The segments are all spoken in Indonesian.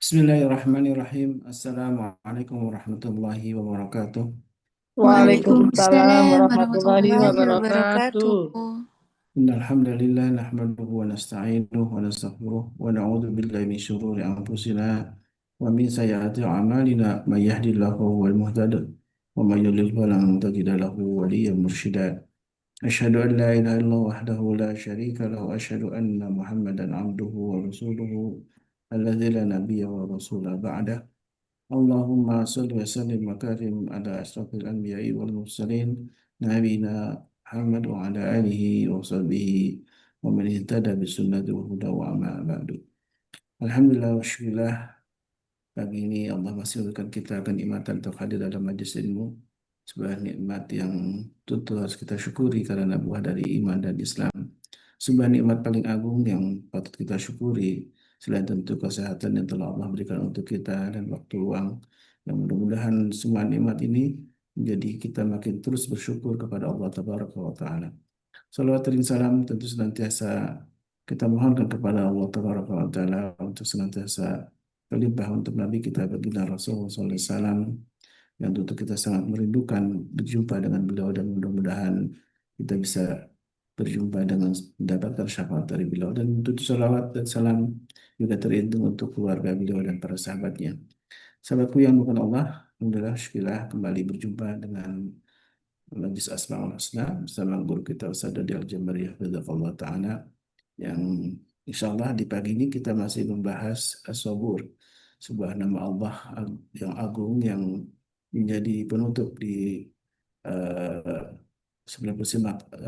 Bismillahirrahmanirrahim. Assalamualaikum warahmatullahi wabarakatuh. Waalaikumsalam Waalaikumsalam warahmatullahi warahmatullahi wabarakatuh. wabarakatuh. Innalhamdulillah nahmaduhu wa nasta'inuhu wa nastaghfiruh wa na'udzu billahi min syururi anfusina wa min sayyiati a'malina may yahdihillahu huwal muhtadi wa may yudlil falan tajida lahu waliyyan mursyida. Asyhadu an la ilaha illallah wahdahu la syarika lahu wa asyhadu anna Muhammadan 'abduhu wa rasuluhu alladzi la nabiyya wa rasula ba'da. Allahumma salli wa sallim wa karim ala asrafil anbiya'i wal mursalin nabiyina Muhammad wa ala alihi wa sahbihi wa man ihtada bi sunnati wa huda wa amma ba'du. Alhamdulillah wa syukurillah, pagi ini Allah masih memberikan kita kenikmatan untuk hadir dalam majlis ilmu, sebuah nikmat yang tentu harus kita syukuri karena buah dari iman dan Islam. Sebuah nikmat paling agung yang patut kita syukuri selain tentu kesehatan yang telah Allah berikan untuk kita dan waktu luang. Yang mudah-mudahan semua nikmat ini menjadi kita makin terus bersyukur kepada Allah Tabaraka wa Ta'ala. Salawat dan salam tentu senantiasa kita mohonkan kepada Allah Tabaraka wa Ta'ala untuk senantiasa berlimpah untuk Nabi kita baginda Rasulullah SAW, yang tentu kita sangat merindukan berjumpa dengan beliau dan mudah-mudahan kita bisa berjumpa dengan mendapatkan syafaat dari beliau, dan tentu salawat dan salam juga terhitung untuk keluarga beliau dan para sahabatnya. Sahabatku yang bukan Allah, alhamdulillah syukurlah kembali berjumpa dengan Majlis Asmaul Husna bersama guru kita Ustaz Dodi Al-Jambari Hafizahullah Ta'ala, yang insya Allah di pagi ini kita masih membahas As-Sabur, sebuah nama Allah yang agung yang menjadi penutup di eh, 99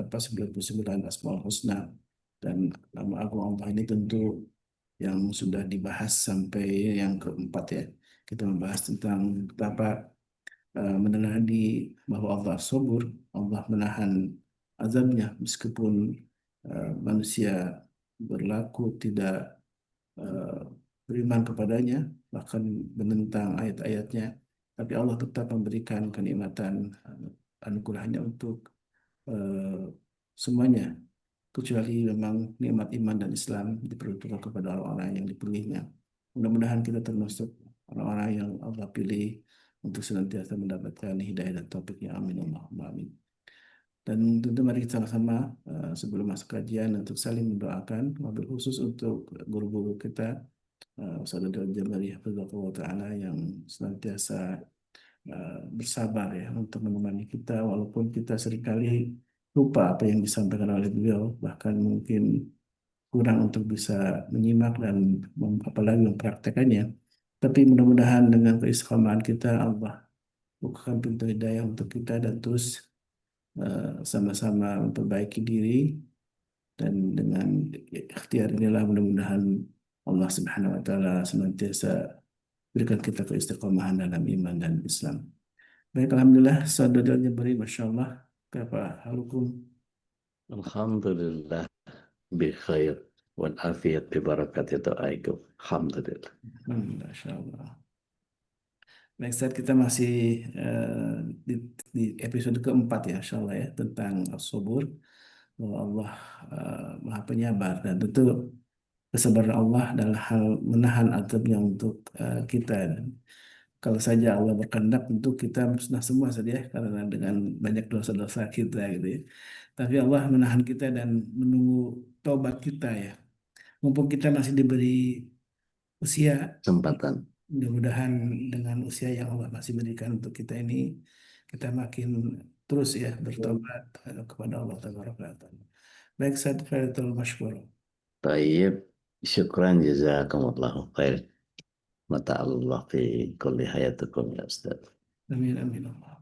99 Asmaul Husna. Dan nama agung Allah ini tentu yang sudah dibahas sampai yang keempat ya. Kita membahas tentang betapa menenangkan bahwa Allah sabur, Allah menahan azabnya meskipun manusia berlaku tidak eh, beriman kepadanya, bahkan menentang ayat-ayatnya, tapi Allah tetap memberikan kenikmatan anugerahnya untuk eh, semuanya, kecuali memang nikmat iman dan Islam diperuntukkan kepada orang-orang yang dipilihnya. Mudah-mudahan kita termasuk orang-orang yang Allah pilih untuk senantiasa mendapatkan hidayah dan taufiknya. Amin Allahumma amin. Dan tentu mari kita sama-sama sebelum masuk kajian untuk saling mendoakan, wabil khusus untuk guru-guru kita, Ustaz Abdul Jabari Hafizahullah Ta'ala, yang senantiasa bersabar ya untuk menemani kita walaupun kita seringkali lupa apa yang disampaikan oleh beliau, bahkan mungkin kurang untuk bisa menyimak dan apalagi mempraktekannya. Tapi mudah-mudahan dengan keistiqomahan kita, Allah bukakan pintu hidayah untuk kita dan terus sama-sama memperbaiki diri, dan dengan ikhtiar inilah mudah-mudahan Allah Subhanahu wa taala senantiasa berikan kita keistiqomahan dalam iman dan Islam. Baik, alhamdulillah saudaranya beri Masya Allah. Apa halukum? Alhamdulillah bi khair wal afiyat bi barakati doaikum. Alhamdulillah. Masya Allah. Baik, saat kita masih di, di episode keempat ya, Insya Allah ya, tentang as-subur, bahwa Allah Maha Penyabar, dan tentu kesabaran Allah adalah hal menahan azabnya untuk kita. Dan kalau saja Allah berkehendak, tentu kita musnah semua saja ya, karena dengan banyak dosa-dosa kita gitu ya. Tapi Allah menahan kita dan menunggu taubat kita ya. Mumpung kita masih diberi usia, Kesempatan. mudah-mudahan dengan usia yang Allah masih berikan untuk kita ini, kita makin terus ya bertobat kepada Allah Taala. Baik, saya Faridul Mashkur. Tayyib. Syukran jazakumullahu khair. Mata Allah fi kulli hayatukum ya Ustaz. Amin amin Allah.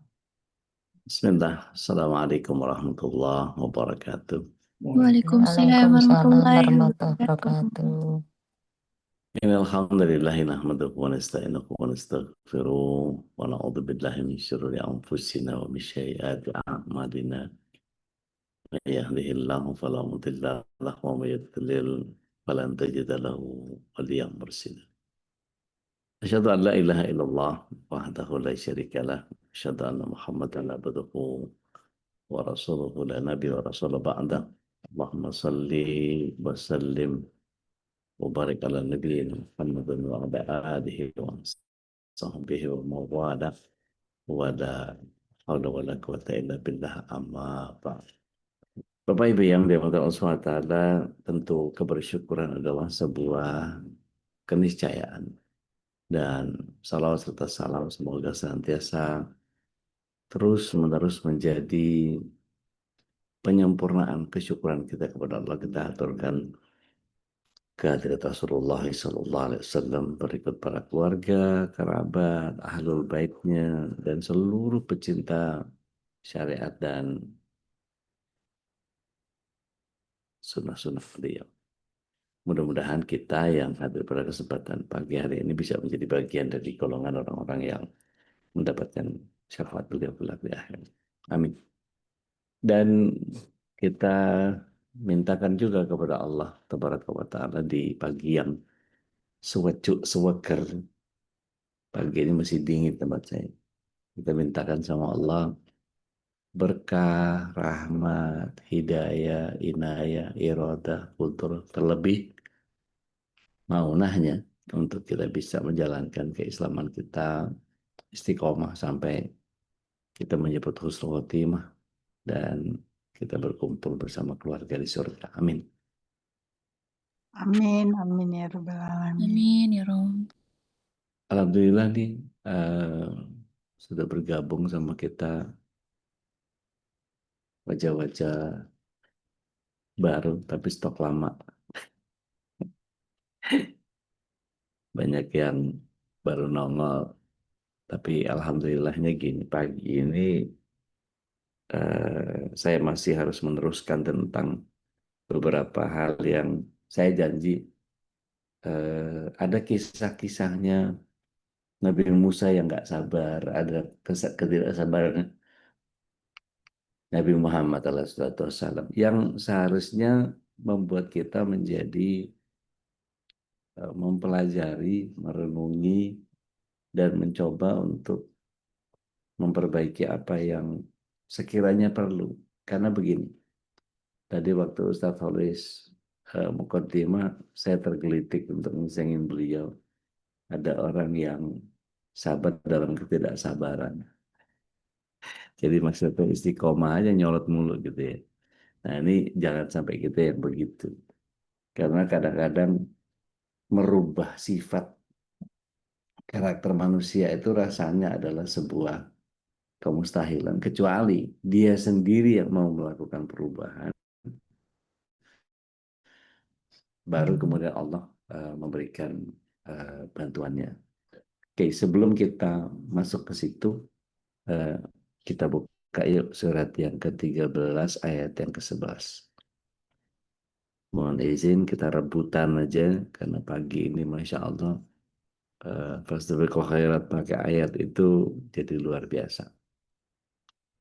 Bismillah. Assalamualaikum warahmatullahi wabarakatuh. Waalaikumsalam Waalaikumsalam warahmatullahi warahmatullahi wabarakatuh. wabarakatuh. Innalhamdulillah nahmaduhu wa nasta'inuhu wa nastaghfiruh wa na'udzu billahi min syururi anfusina wa min sayyiati a'malina. من يهده الله فلا مضل له ومن يضلل فلن تجد له وليا مرشدا أشهد أن لا إله إلا الله وحده لا شريك له أشهد أن محمدا عبده ورسوله لا نبي ورسول بعده اللهم صل وسلم وبارك على نبينا محمد وعلى آله وصحبه ومن والاه ولا حول ولا قوة إلا بالله أما بعد. Bapak Ibu yang dirahmati Allah SWT, tentu kebersyukuran adalah sebuah keniscayaan. Dan salawat serta salam semoga senantiasa terus-menerus menjadi penyempurnaan kesyukuran kita kepada Allah. Kita aturkan kehadirat Rasulullah SAW, berikut para keluarga, kerabat, ahlul baitnya, dan seluruh pecinta syariat dan sunnah-sunnah beliau. Mudah-mudahan kita yang hadir pada kesempatan pagi hari ini bisa menjadi bagian dari golongan orang-orang yang mendapatkan syafaat beliau kelak di akhir. Amin. Dan kita mintakan juga kepada Allah Tabaraka wa Ta'ala di pagi yang seweker. Pagi ini masih dingin tempat saya. Kita mintakan sama Allah berkah, rahmat, hidayah, inayah, iradah, kultur, terlebih maunahnya untuk kita bisa menjalankan keislaman kita istiqomah sampai kita menyebut husnul khotimah dan kita berkumpul bersama keluarga di surga. Amin. Amin, amin ya Rabbal Alamin. Amin ya Rob. Alhamdulillah nih sudah bergabung sama kita wajah-wajah baru tapi stok lama. Banyak yang baru nongol, tapi alhamdulillahnya gini, pagi ini saya masih harus meneruskan tentang beberapa hal yang saya janji ada kisah-kisahnya Nabi Musa yang nggak sabar, ada ketidaksabaran Nabi Muhammad SAW yang seharusnya membuat kita menjadi mempelajari, merenungi, dan mencoba untuk memperbaiki apa yang sekiranya perlu. Karena begini, tadi waktu Ustadz Holis mukaddimah, saya tergelitik untuk ngisengin beliau. Ada orang yang sabar dalam ketidaksabaran. Jadi maksudnya istiqomah aja nyolot mulu gitu ya. Nah ini jangan sampai kita yang begitu. Karena kadang-kadang merubah sifat karakter manusia itu rasanya adalah sebuah kemustahilan. Kecuali dia sendiri yang mau melakukan perubahan. Baru kemudian Allah memberikan bantuannya. Oke, sebelum kita masuk ke situ, kita buka yuk surat yang ke-13 ayat yang ke-11. Mohon izin kita rebutan aja karena pagi ini Masya Allah Fastabiqul khairat pakai ayat itu jadi luar biasa.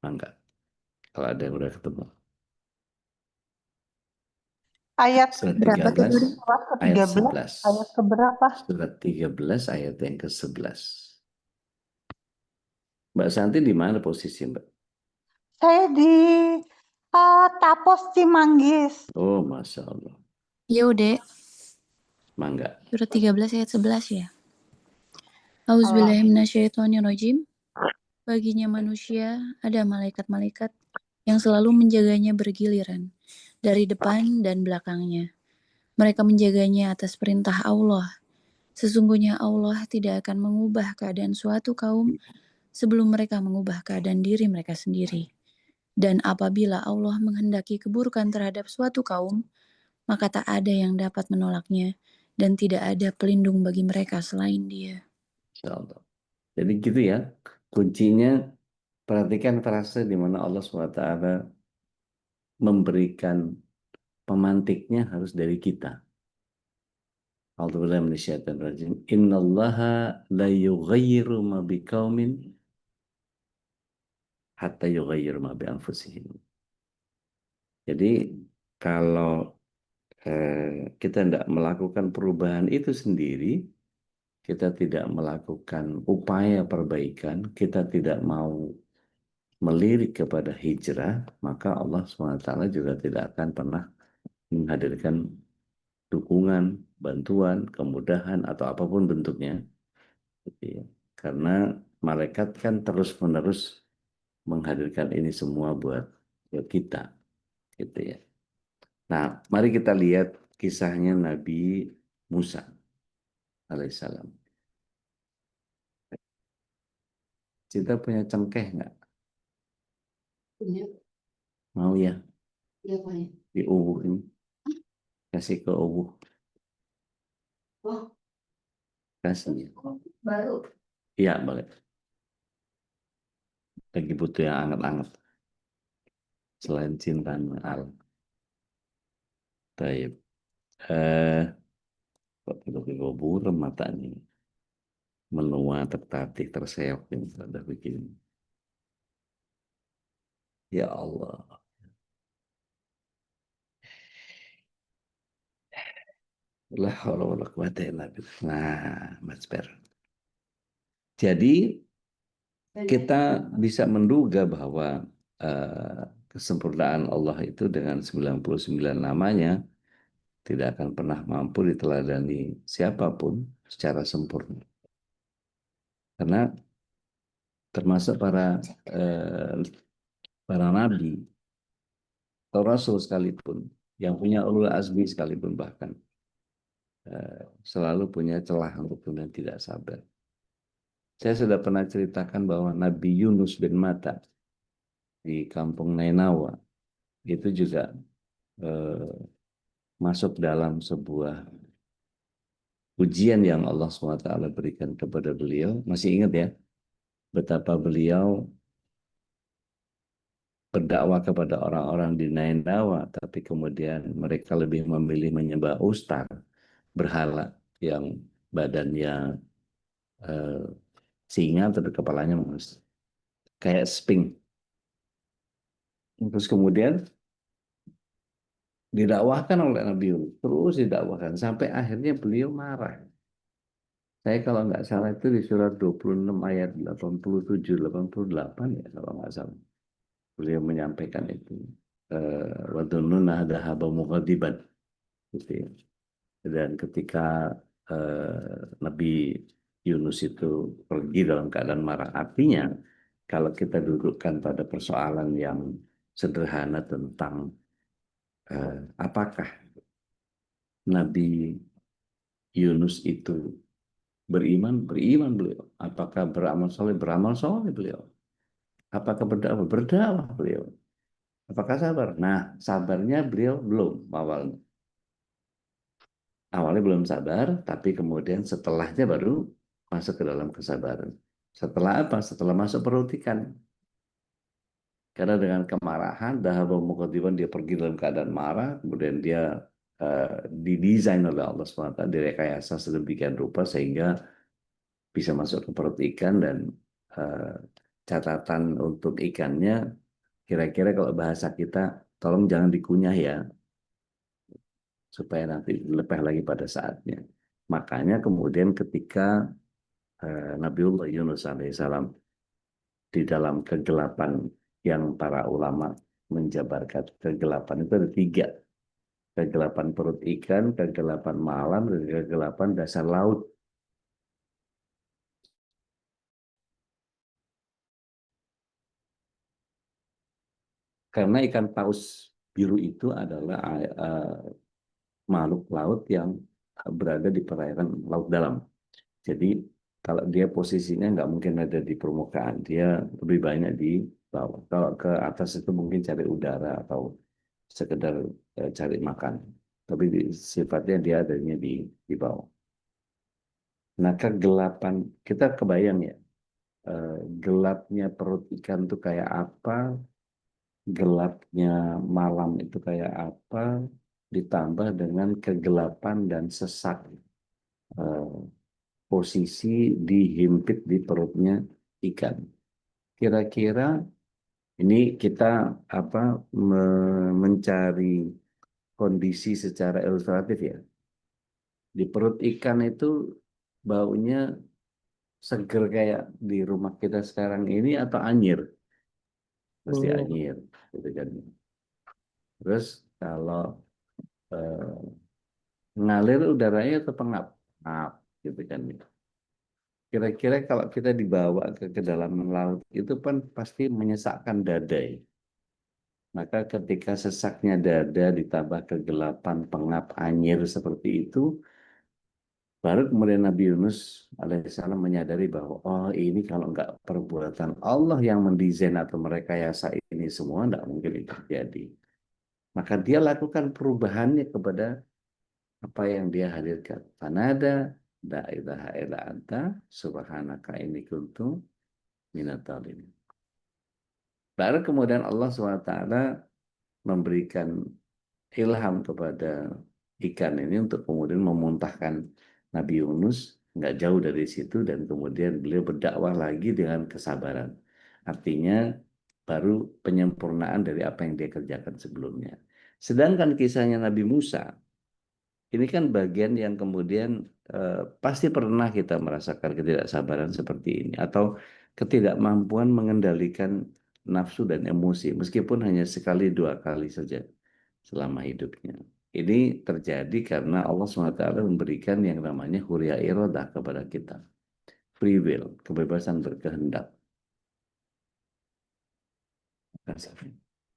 Mangga. Kalau ada yang udah ketemu. Ayat Surat Berapa tuh 13 tadi? Surat ayat ke-13, 11. ayat keberapa? Surat 13 ayat yang ke-11. Mbak Santi di mana posisi Mbak? Saya di Tapos Cimanggis. Oh Masya Allah. Ya udah, Mangga. surat 13 ayat 11 ya. Auzubillahiminasyaitonirrajim. Baginya manusia ada malaikat-malaikat yang selalu menjaganya bergiliran dari depan dan belakangnya. Mereka menjaganya atas perintah Allah. Sesungguhnya Allah tidak akan mengubah keadaan suatu kaum sebelum mereka mengubah keadaan diri mereka sendiri. Dan apabila Allah menghendaki keburukan terhadap suatu kaum, maka tak ada yang dapat menolaknya dan tidak ada pelindung bagi mereka selain Dia. Insya Allah. Jadi gitu ya. Kuncinya perhatikan frase di mana Allah SWT memberikan pemantiknya harus dari kita. A'udzubillahi minasyaitonir rajim. Innallaha la yughayyiru ma biqaumin hatta yughayyiru ma bi anfusihim. Jadi kalau kita tidak melakukan perubahan itu sendiri, kita tidak melakukan upaya perbaikan, kita tidak mau melirik kepada hijrah, maka Allah SWT juga tidak akan pernah menghadirkan dukungan, bantuan, kemudahan, atau apapun bentuknya. Gitu ya. Karena malaikat kan terus-menerus menghadirkan ini semua buat kita. Gitu ya. Nah, mari kita lihat kisahnya Nabi Musa alaihissalam. Kita punya cengkeh nggak? Punya. Mau ya? Iya, Pak. Di ubuh ini. Kasih ke ubuh. Oh, Kasih ya. baru. Iya, boleh. Lagi butuh yang anget-anget. Selain cinta al. Taib. Kok tiba-tiba buram matanya. Menua, tertatih, terseok. Yang sudah bikin. Ya Allah. La haula wala quwata illa billah. Nah, much better. Jadi kita bisa menduga bahwa kesempurnaan Allah itu dengan 99 namanya tidak akan pernah mampu diteladani siapapun secara sempurna. Karena termasuk para nabi atau rasul sekalipun, yang punya ulul azmi sekalipun bahkan selalu punya celah untuk kemudian tidak sabar. Saya sudah pernah ceritakan bahwa Nabi Yunus bin Matta di kampung Nainawa itu juga masuk dalam sebuah ujian yang Allah SWT berikan kepada beliau. Masih ingat ya betapa beliau berdakwah kepada orang-orang di Nainawa, tapi kemudian mereka lebih memilih menyembah Ustar, berhala yang badannya singa tapi kepalanya kayak sphinx. Terus kemudian didakwahkan oleh Nabi Yunus, terus didakwahkan sampai akhirnya beliau marah. Saya kalau nggak salah itu di surat 26 ayat 87, 88 ya kalau nggak salah. Beliau menyampaikan itu. Wa dhunnuna dhahaba mughadiban. Gitu ya. Dan ketika Nabi Yunus itu pergi dalam keadaan marah, artinya kalau kita dudukkan pada persoalan yang sederhana tentang apakah Nabi Yunus itu beriman beliau, apakah beramal soleh beliau, apakah berdakwah beliau, apakah sabar. Nah, sabarnya beliau belum awalnya belum sabar, tapi kemudian setelahnya baru masuk ke dalam kesabaran. Setelah apa? Setelah masuk perut ikan. Karena dengan kemarahan, dahaba muqaddiban, dia pergi dalam keadaan marah, kemudian dia didesain oleh Allah SWT, direkayasa sedemikian rupa sehingga bisa masuk ke perut ikan. Dan catatan untuk ikannya, kira-kira kalau bahasa kita, tolong jangan dikunyah ya, supaya nanti dilepeh lagi pada saatnya. Makanya kemudian ketika Nabiullah Yunus alaihissalam di dalam kegelapan yang para ulama menjabarkan kegelapan itu ada 3. Kegelapan perut ikan, kegelapan malam, dan kegelapan dasar laut. Karena ikan paus biru itu adalah makhluk laut yang berada di perairan laut dalam. Jadi kalau dia posisinya nggak mungkin ada di permukaan, dia lebih banyak di bawah. Kalau ke atas itu mungkin cari udara atau sekedar cari makan. Tapi sifatnya dia adanya di bawah. Nah, kegelapan, kita kebayang ya, gelapnya perut ikan itu kayak apa, gelapnya malam itu kayak apa, ditambah dengan kegelapan dan sesak posisi dihimpit di perutnya ikan. Kira-kira ini kita mencari kondisi secara ilustratif ya. Di perut ikan itu baunya seger kayak di rumah kita sekarang ini atau anyir? Pasti anyir, gitu kan. Terus kalau Ngalir udaranya atau pengap? Pengap, gitu kan. Kira-kira kalau kita dibawa ke dalam laut itu kan pasti menyesakkan dada ya. Maka ketika sesaknya dada ditambah kegelapan, pengap, anyir seperti itu, baru kemudian Nabi Yunus alaihissalam menyadari bahwa oh ini kalau nggak perbuatan Allah yang mendesain atau merekayasa ini semua, nggak mungkin itu terjadi. Maka dia lakukan perubahannya kepada apa yang dia hadirkan. Fanada la ilaha illa anta subhanaka inni kuntu minadz dzalimin. Baru kemudian Allah SWT memberikan ilham kepada ikan ini untuk kemudian memuntahkan Nabi Yunus nggak jauh dari situ dan kemudian beliau berdakwah lagi dengan kesabaran. Artinya baru penyempurnaan dari apa yang dia kerjakan sebelumnya. Sedangkan kisahnya Nabi Musa, ini kan bagian yang kemudian pasti pernah kita merasakan ketidaksabaran seperti ini atau ketidakmampuan mengendalikan nafsu dan emosi meskipun hanya sekali dua kali saja selama hidupnya. Ini terjadi karena Allah SWT memberikan yang namanya huriyah iradah kepada kita. Free will, kebebasan berkehendak.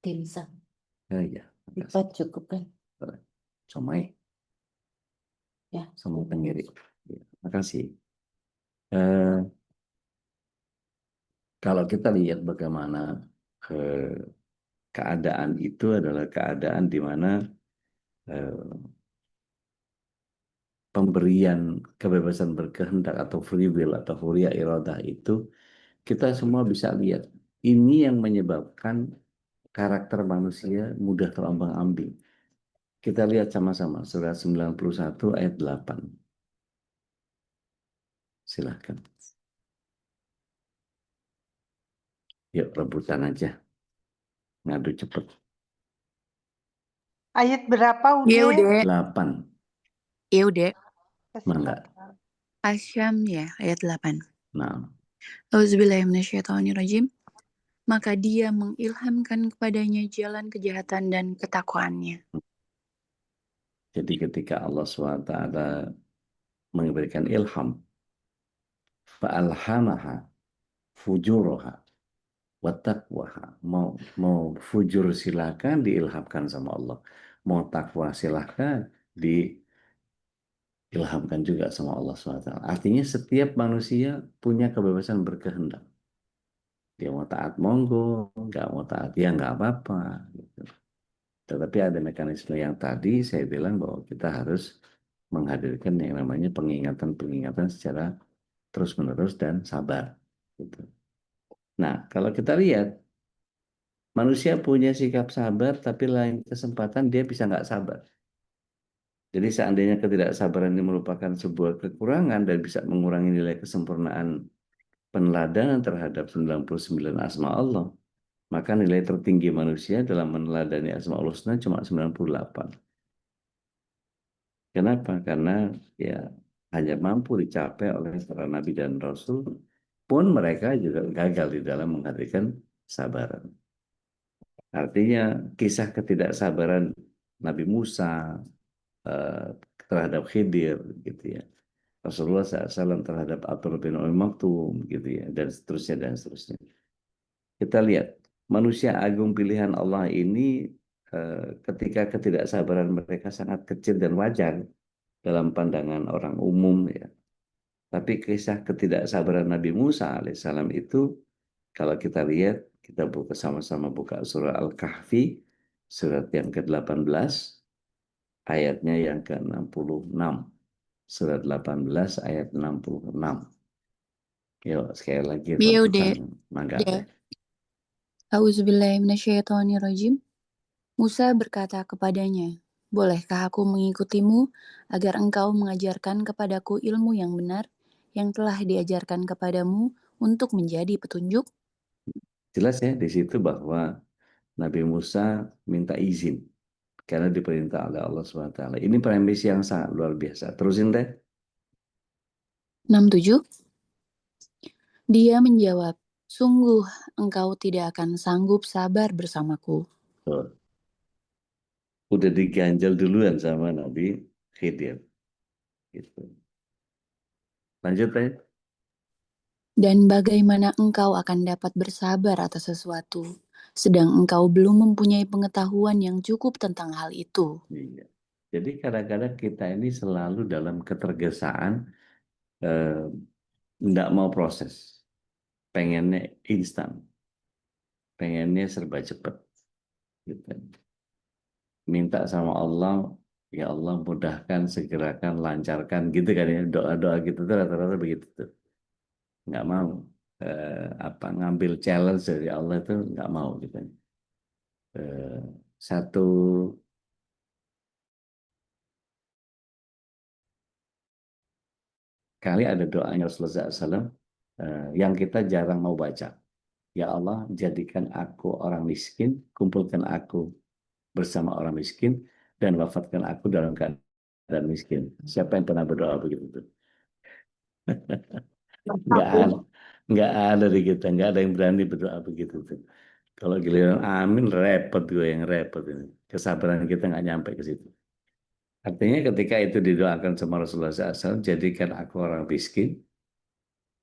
Dimsum. Ya, Empat cukup kan? Somai. Ya. Sama tenggiri. Ya, makasih. Kalau kita lihat bagaimana keadaan itu adalah keadaan di mana pemberian kebebasan berkehendak atau free will atau huriyah iradah itu kita semua bisa lihat. Ini yang menyebabkan karakter manusia mudah terombang-ambing. Kita lihat sama-sama surat 91 ayat 8. Silahkan. Yuk rebutan aja. Ngadu cepet. Ayat berapa Iya Ude? udah, 8. iya udah. Mangga. Asyam ya, ayat 8. Nah, Auzubillahiminasyaitonirrajim. Maka dia mengilhamkan kepadanya jalan kejahatan dan ketakwaannya. jadi ketika Allah SWT memberikan ilham, fa'alhamaha fujuraha wa taqwaha. Mau fujur silakan diilhamkan sama Allah. Mau takwa silahkan diilhamkan juga sama Allah SWT. Artinya setiap manusia punya kebebasan berkehendak. Dia mau taat monggo, nggak mau taat ya nggak apa-apa. Gitu. Tetapi ada mekanisme yang tadi saya bilang bahwa kita harus menghadirkan yang namanya pengingatan-pengingatan secara terus-menerus dan sabar. Gitu. Nah, kalau kita lihat, manusia punya sikap sabar, tapi lain kesempatan dia bisa nggak sabar. Jadi seandainya ketidaksabaran ini merupakan sebuah kekurangan dan bisa mengurangi nilai kesempurnaan peneladanan terhadap 99 asma Allah, maka nilai tertinggi manusia dalam meneladani Asmaul Husna cuma 98. Kenapa? Karena ya hanya mampu dicapai oleh para nabi dan rasul, pun mereka juga gagal di dalam menghadirkan sabaran. Artinya kisah ketidaksabaran Nabi Musa terhadap Khidir gitu ya. Rasulullah SAW terhadap Abdullah bin Umi Maktum gitu ya, dan seterusnya dan seterusnya. Kita lihat manusia agung pilihan Allah ini ketika ketidaksabaran mereka sangat kecil dan wajar dalam pandangan orang umum ya. Tapi kisah ketidaksabaran Nabi Musa alaihissalam itu kalau kita lihat, kita buka sama-sama buka surah Al-Kahfi surat yang ke-18 ayatnya yang ke-66. Surat 18 ayat 66. Yuk sekali lagi Iya udah. rebutan mangga teh. Auzubillahiminasyaitonirrajim. Musa berkata kepadanya, bolehkah aku mengikutimu agar engkau mengajarkan kepadaku ilmu yang benar yang telah diajarkan kepadamu untuk menjadi petunjuk? Jelas ya di situ bahwa Nabi Musa minta izin karena diperintah oleh Allah SWT. Ini premis yang sangat luar biasa. Terusin deh. 67. Dia menjawab, sungguh engkau tidak akan sanggup sabar bersamaku. Tuh. Udah diganjal duluan sama Nabi Khidir. Gitu. Lanjut ya. Dan bagaimana engkau akan dapat bersabar atas sesuatu, sedang engkau belum mempunyai pengetahuan yang cukup tentang hal itu. Iya. Jadi kadang-kadang kita ini selalu dalam ketergesaan, nggak mau proses, pengennya instan, pengennya serba cepat. Gitu. Minta sama Allah, ya Allah mudahkan, segerakan, lancarkan, gitu kan ya. Doa-doa gitu tuh rata-rata begitu tuh. Nggak mau ngambil challenge dari Allah itu nggak mau gitu. Satu kali ada doanya Rasulullah SAW yang kita jarang mau baca. Ya Allah, jadikan aku orang miskin, kumpulkan aku bersama orang miskin, dan wafatkan aku dalam keadaan miskin. Siapa yang pernah berdoa begitu tuh? Nggak Aku. ada, nggak ada di kita, nggak ada yang berani berdoa begitu tuh. Kalau giliran amin, repot gue yang repot ini. Kesabaran kita nggak nyampe ke situ. Artinya ketika itu didoakan sama Rasulullah SAW, jadikan aku orang miskin,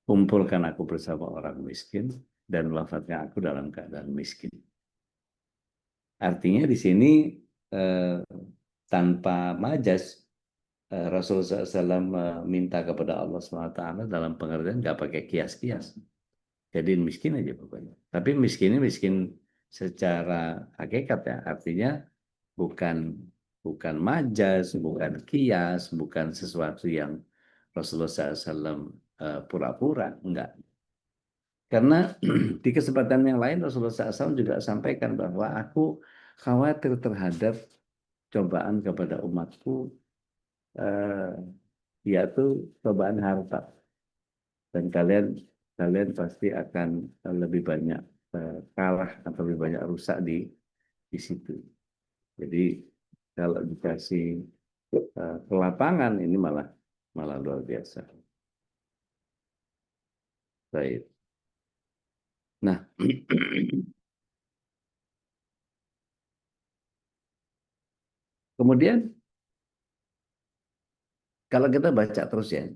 kumpulkan aku bersama orang miskin, dan wafatkan aku dalam keadaan miskin. Artinya di sini eh, tanpa majas, Rasulullah SAW meminta kepada Allah SWT dalam pengertian nggak pakai kias-kias. Jadi miskin aja pokoknya. Tapi miskinnya miskin secara hakikat ya. Artinya bukan bukan majas, bukan kias, bukan sesuatu yang Rasulullah SAW pura-pura. Enggak. Karena di kesempatan yang lain Rasulullah SAW juga sampaikan bahwa aku khawatir terhadap cobaan kepada umatku, yaitu cobaan harta. Dan kalian pasti akan lebih banyak kalah atau lebih banyak rusak di situ. Jadi kalau dikasih kelapangan ini malah luar biasa. Baik. Nah, kemudian kalau kita baca terus ya,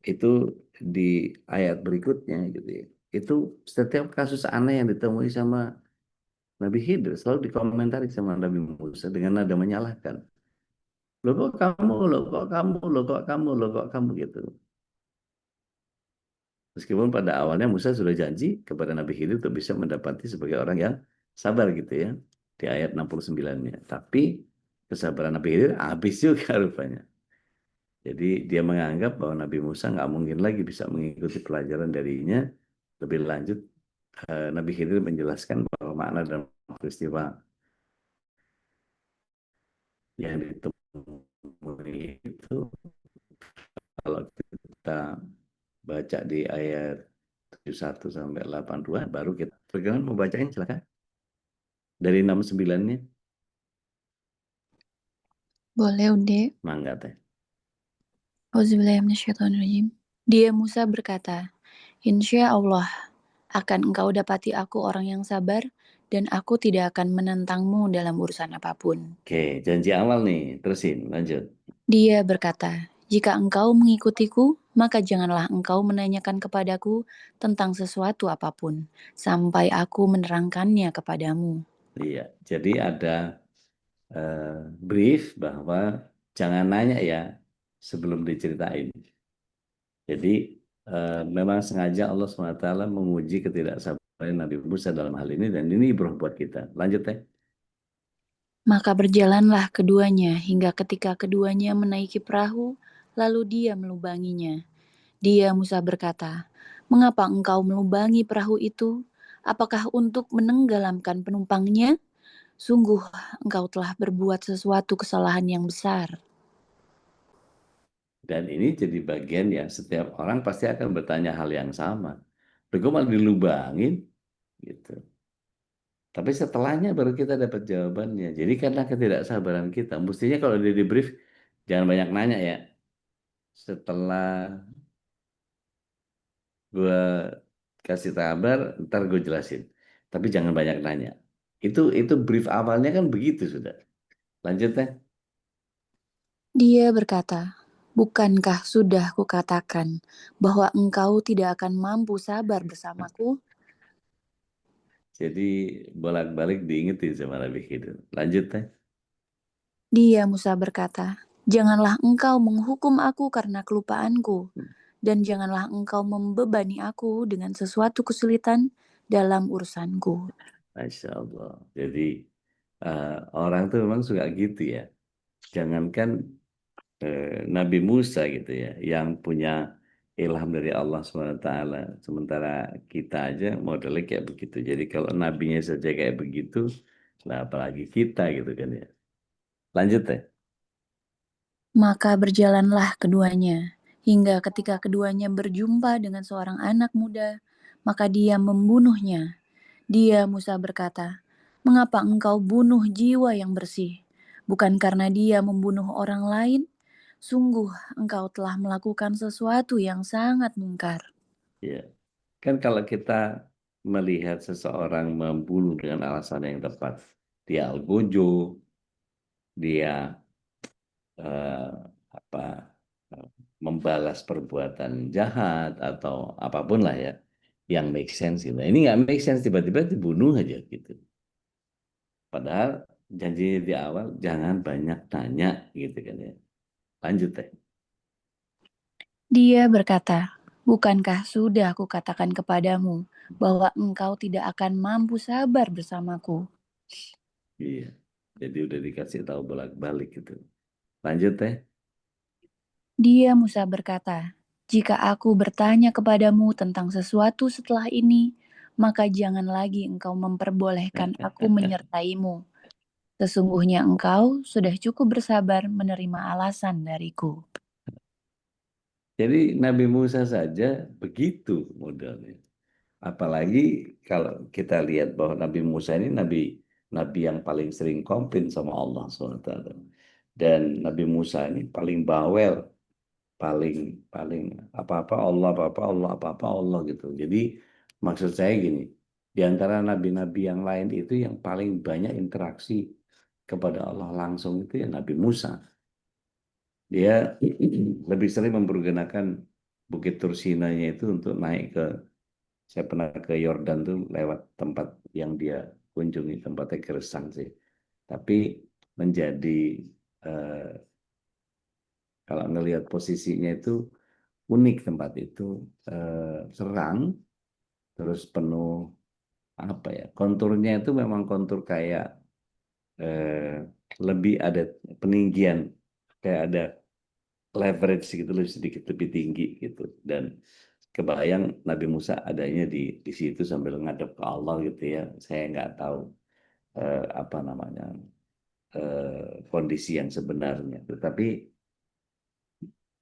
itu di ayat berikutnya gitu ya. Itu setiap kasus aneh yang ditemui sama Nabi Khidir selalu dikomentari sama Nabi Musa dengan nada menyalahkan. Loh kok kamu, loh kok kamu, loh kok kamu, loh kok kamu gitu. Meskipun pada awalnya Musa sudah janji kepada Nabi Khidir untuk bisa mendapati sebagai orang yang sabar gitu ya. Di ayat 69-nya. Tapi kesabaran Nabi Khidir habis juga rupanya. Jadi dia menganggap bahwa Nabi Musa nggak mungkin lagi bisa mengikuti pelajaran darinya. Lebih lanjut, Nabi Khidir menjelaskan bahwa makna dan peristiwa yang ditemui itu, kalau kita baca di ayat 71 sampai 82, baru kita perkenan membacain, silakan. Dari 69-nya, Boleh, Ude. mangga teh. Auzubillahiminasyaitonirrajim. Dia Musa berkata, Insya Allah akan engkau dapati aku orang yang sabar dan aku tidak akan menentangmu dalam urusan apapun. Oke, janji awal nih, terusin, lanjut. Dia berkata, jika engkau mengikutiku, maka janganlah engkau menanyakan kepadaku tentang sesuatu apapun, sampai aku menerangkannya kepadamu. Iya, jadi ada brief bahwa jangan nanya ya sebelum diceritain. Jadi memang sengaja Allah SWT menguji ketidaksabaran Nabi Musa dalam hal ini, dan ini ibrah buat kita. Lanjut teh. Maka berjalanlah keduanya hingga ketika keduanya menaiki perahu, lalu dia melubanginya. Dia Musa berkata, mengapa engkau melubangi perahu itu? Apakah untuk menenggelamkan penumpangnya? Sungguh engkau telah berbuat sesuatu kesalahan yang besar. Dan ini jadi bagian yang setiap orang pasti akan bertanya hal yang sama. Kok malah dilubangin? Gitu. Tapi setelahnya baru kita dapat jawabannya. Jadi karena ketidaksabaran kita, mestinya kalau dia di brief, jangan banyak nanya ya. Setelah gue kasih kabar, ntar gue jelasin. Tapi jangan banyak nanya. Itu brief awalnya kan begitu sudah. Lanjut teh. Dia berkata, "Bukankah sudah kukatakan bahwa engkau tidak akan mampu sabar bersamaku?" Jadi bolak-balik diingetin sama Nabi Khidir. Lanjut teh. Dia Musa berkata, "Janganlah engkau menghukum aku karena kelupaanku, dan janganlah engkau membebani aku dengan sesuatu kesulitan dalam urusanku." Masya Allah. Jadi orang tuh memang suka gitu ya. Jangankan Nabi Musa gitu ya, yang punya ilham dari Allah SWT. Sementara kita aja modelnya kayak begitu. Jadi kalau nabinya saja kayak begitu, nah apalagi kita gitu kan ya. Lanjut ya. Maka berjalanlah keduanya, hingga ketika keduanya berjumpa dengan seorang anak muda, maka dia membunuhnya. Dia Musa berkata, "Mengapa engkau bunuh jiwa yang bersih? Bukan karena dia membunuh orang lain? Sungguh engkau telah melakukan sesuatu yang sangat mungkar." Ya. Kan kalau kita melihat seseorang membunuh dengan alasan yang tepat, dia algojo, dia eh, apa eh, membalas perbuatan jahat atau apapun lah ya yang make sense gitu. Ini nggak make sense tiba-tiba dibunuh aja gitu. Padahal janji di awal jangan banyak tanya gitu kan ya. Lanjut teh. Dia berkata, "Bukankah sudah aku katakan kepadamu bahwa engkau tidak akan mampu sabar bersamaku?" Iya. Jadi udah dikasih tahu bolak-balik gitu. Lanjut teh. Dia Musa berkata, "Jika aku bertanya kepadamu tentang sesuatu setelah ini, maka jangan lagi engkau memperbolehkan aku menyertaimu. Sesungguhnya engkau sudah cukup bersabar menerima alasan dariku." Jadi Nabi Musa saja begitu modelnya. Apalagi kalau kita lihat bahwa Nabi Musa ini nabi yang paling sering komplain sama Allah SWT. Dan Nabi Musa ini paling bawel, paling paling apa-apa Allah, apa-apa Allah, apa-apa Allah gitu. Jadi maksud saya gini, di antara nabi-nabi yang lain itu yang paling banyak interaksi kepada Allah langsung itu ya Nabi Musa. Dia lebih sering mempergunakan Bukit Tursinanya itu untuk naik ke, saya pernah ke Yordan tuh lewat tempat yang dia kunjungi, tempatnya gersang sih. Tapi menjadi eh, kalau ngelihat posisinya itu unik tempat itu, serang, terus penuh apa ya, konturnya itu memang kontur kayak eh, lebih ada peninggian, kayak ada leverage gitu lebih sedikit lebih tinggi gitu. Dan kebayang Nabi Musa adanya di situ sambil ngadep ke Allah gitu ya. Saya nggak tahu apa namanya kondisi yang sebenarnya. Tetapi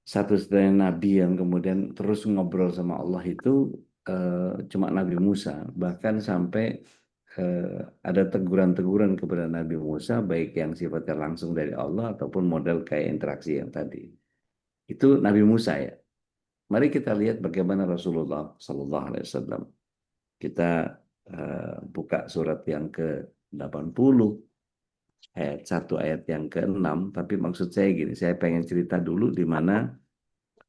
satu-satunya Nabi yang kemudian terus ngobrol sama Allah itu cuma Nabi Musa. Bahkan sampai ada teguran-teguran kepada Nabi Musa, baik yang sifatnya langsung dari Allah ataupun model kayak interaksi yang tadi. Itu Nabi Musa ya. Mari kita lihat bagaimana Rasulullah Sallallahu Alaihi Wasallam. Kita buka surat yang ke-80, ayat 1 ayat yang ke-6. Tapi maksud saya gini, saya pengen cerita dulu di mana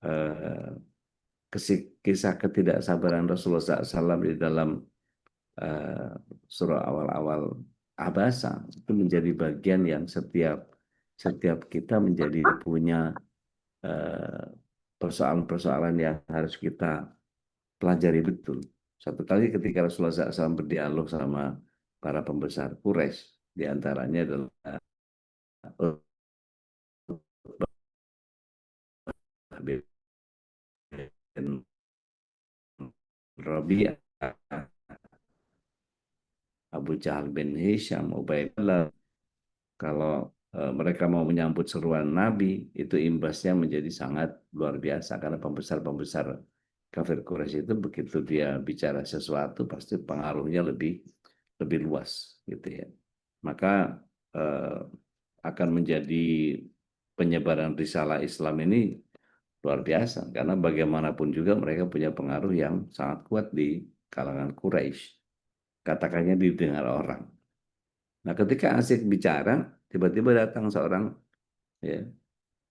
eh, kisah ketidaksabaran Rasulullah SAW di dalam eh, surah awal-awal Abasa itu menjadi bagian yang setiap setiap kita menjadi punya eh, persoalan-persoalan yang harus kita pelajari betul. Satu kali ketika Rasulullah SAW berdialog sama para pembesar Quraisy, diantaranya adalah bin Rabi'ah, Abu Jahal bin Hisham, Ubaidillah. Kalau mereka mau menyambut seruan Nabi, itu imbasnya menjadi sangat luar biasa karena pembesar-pembesar kafir Quraisy itu begitu dia bicara sesuatu pasti pengaruhnya lebih lebih luas gitu ya. Maka eh, akan menjadi penyebaran risalah Islam ini luar biasa karena bagaimanapun juga mereka punya pengaruh yang sangat kuat di kalangan Quraisy. Katakannya didengar orang. Nah, ketika asik bicara, tiba-tiba datang seorang ya,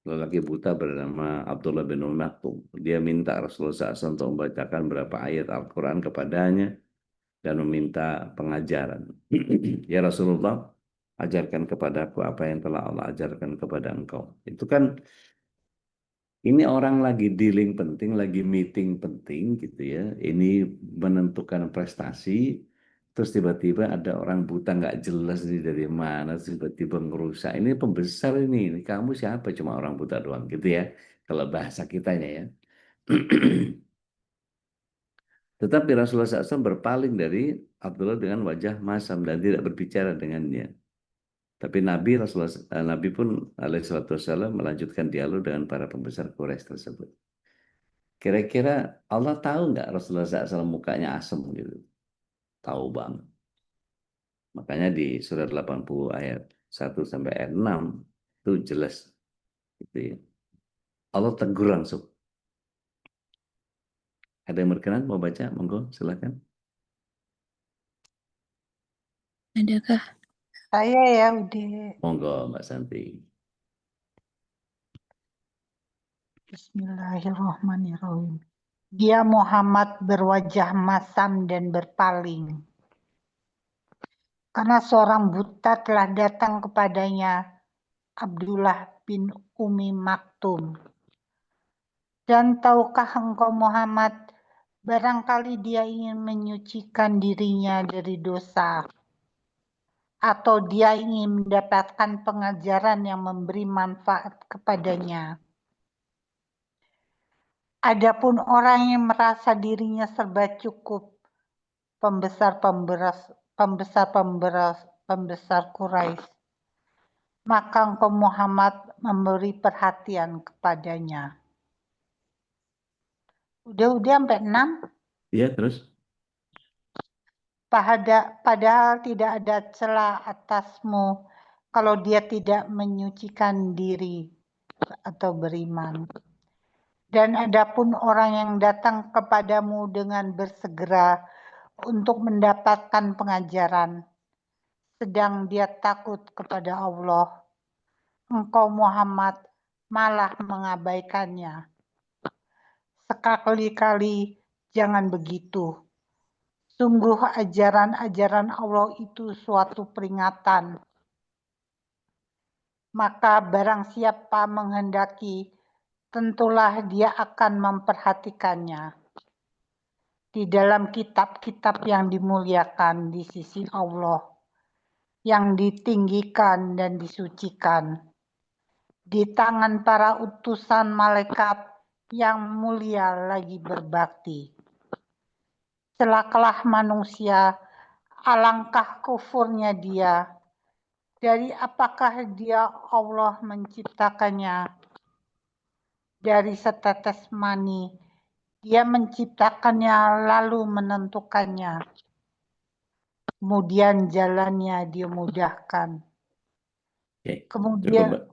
lelaki buta bernama Abdullah bin Maktum. Dia minta Rasulullah SAW untuk membacakan beberapa ayat Al-Quran kepadanya dan meminta pengajaran. Ya Rasulullah, ajarkan kepadaku apa yang telah Allah ajarkan kepada engkau. Itu kan ini orang lagi dealing penting, lagi meeting penting gitu ya. Ini menentukan prestasi. Terus tiba-tiba ada orang buta nggak jelas nih dari mana, terus tiba-tiba ngerusak. Ini pembesar ini kamu siapa? Cuma orang buta doang gitu ya. Kalau bahasa kitanya ya. Tetapi Rasulullah SAW berpaling dari Abdullah dengan wajah masam dan tidak berbicara dengannya. Tapi Nabi pun alaihissalam melanjutkan dialog dengan para pembesar Quraisy tersebut. Kira-kira Allah tahu nggak Rasulullah SAW mukanya asem gitu? Tahu banget. Makanya di surat 80 ayat 1 sampai ayat 6 itu jelas gitu ya. Allah tegur langsung. Ada yang berkenan mau baca? Monggo silakan. Adakah? Saya ya udah. Monggo Mbak Santi. Bismillahirrahmanirrahim. Dia Muhammad berwajah masam dan berpaling. Karena seorang buta telah datang kepadanya, Abdullah bin Umi Maktum. Dan tahukah engkau Muhammad, barangkali dia ingin menyucikan dirinya dari dosa, atau dia ingin mendapatkan pengajaran yang memberi manfaat kepadanya. Adapun orang yang merasa dirinya serba cukup, pembesar Quraisy, maka engkau Muhammad memberi perhatian kepadanya. Udah sampai 6. Iya terus. Padahal tidak ada celah atasmu kalau dia tidak menyucikan diri atau beriman. Dan adapun orang yang datang kepadamu dengan bersegera untuk mendapatkan pengajaran, sedang dia takut kepada Allah, engkau Muhammad malah mengabaikannya. Sekali-kali jangan begitu. Sungguh ajaran-ajaran Allah itu suatu peringatan. Maka barang siapa menghendaki, tentulah dia akan memperhatikannya. Di dalam kitab-kitab yang dimuliakan di sisi Allah, yang ditinggikan dan disucikan, di tangan para utusan malaikat yang mulia lagi berbakti. Celakalah manusia, alangkah kufurnya dia. Dari apakah dia Allah menciptakannya? Dari setetes mani, dia menciptakannya lalu menentukannya. Kemudian jalannya dia mudahkan. Oke, Kemudian cukup, Mbak.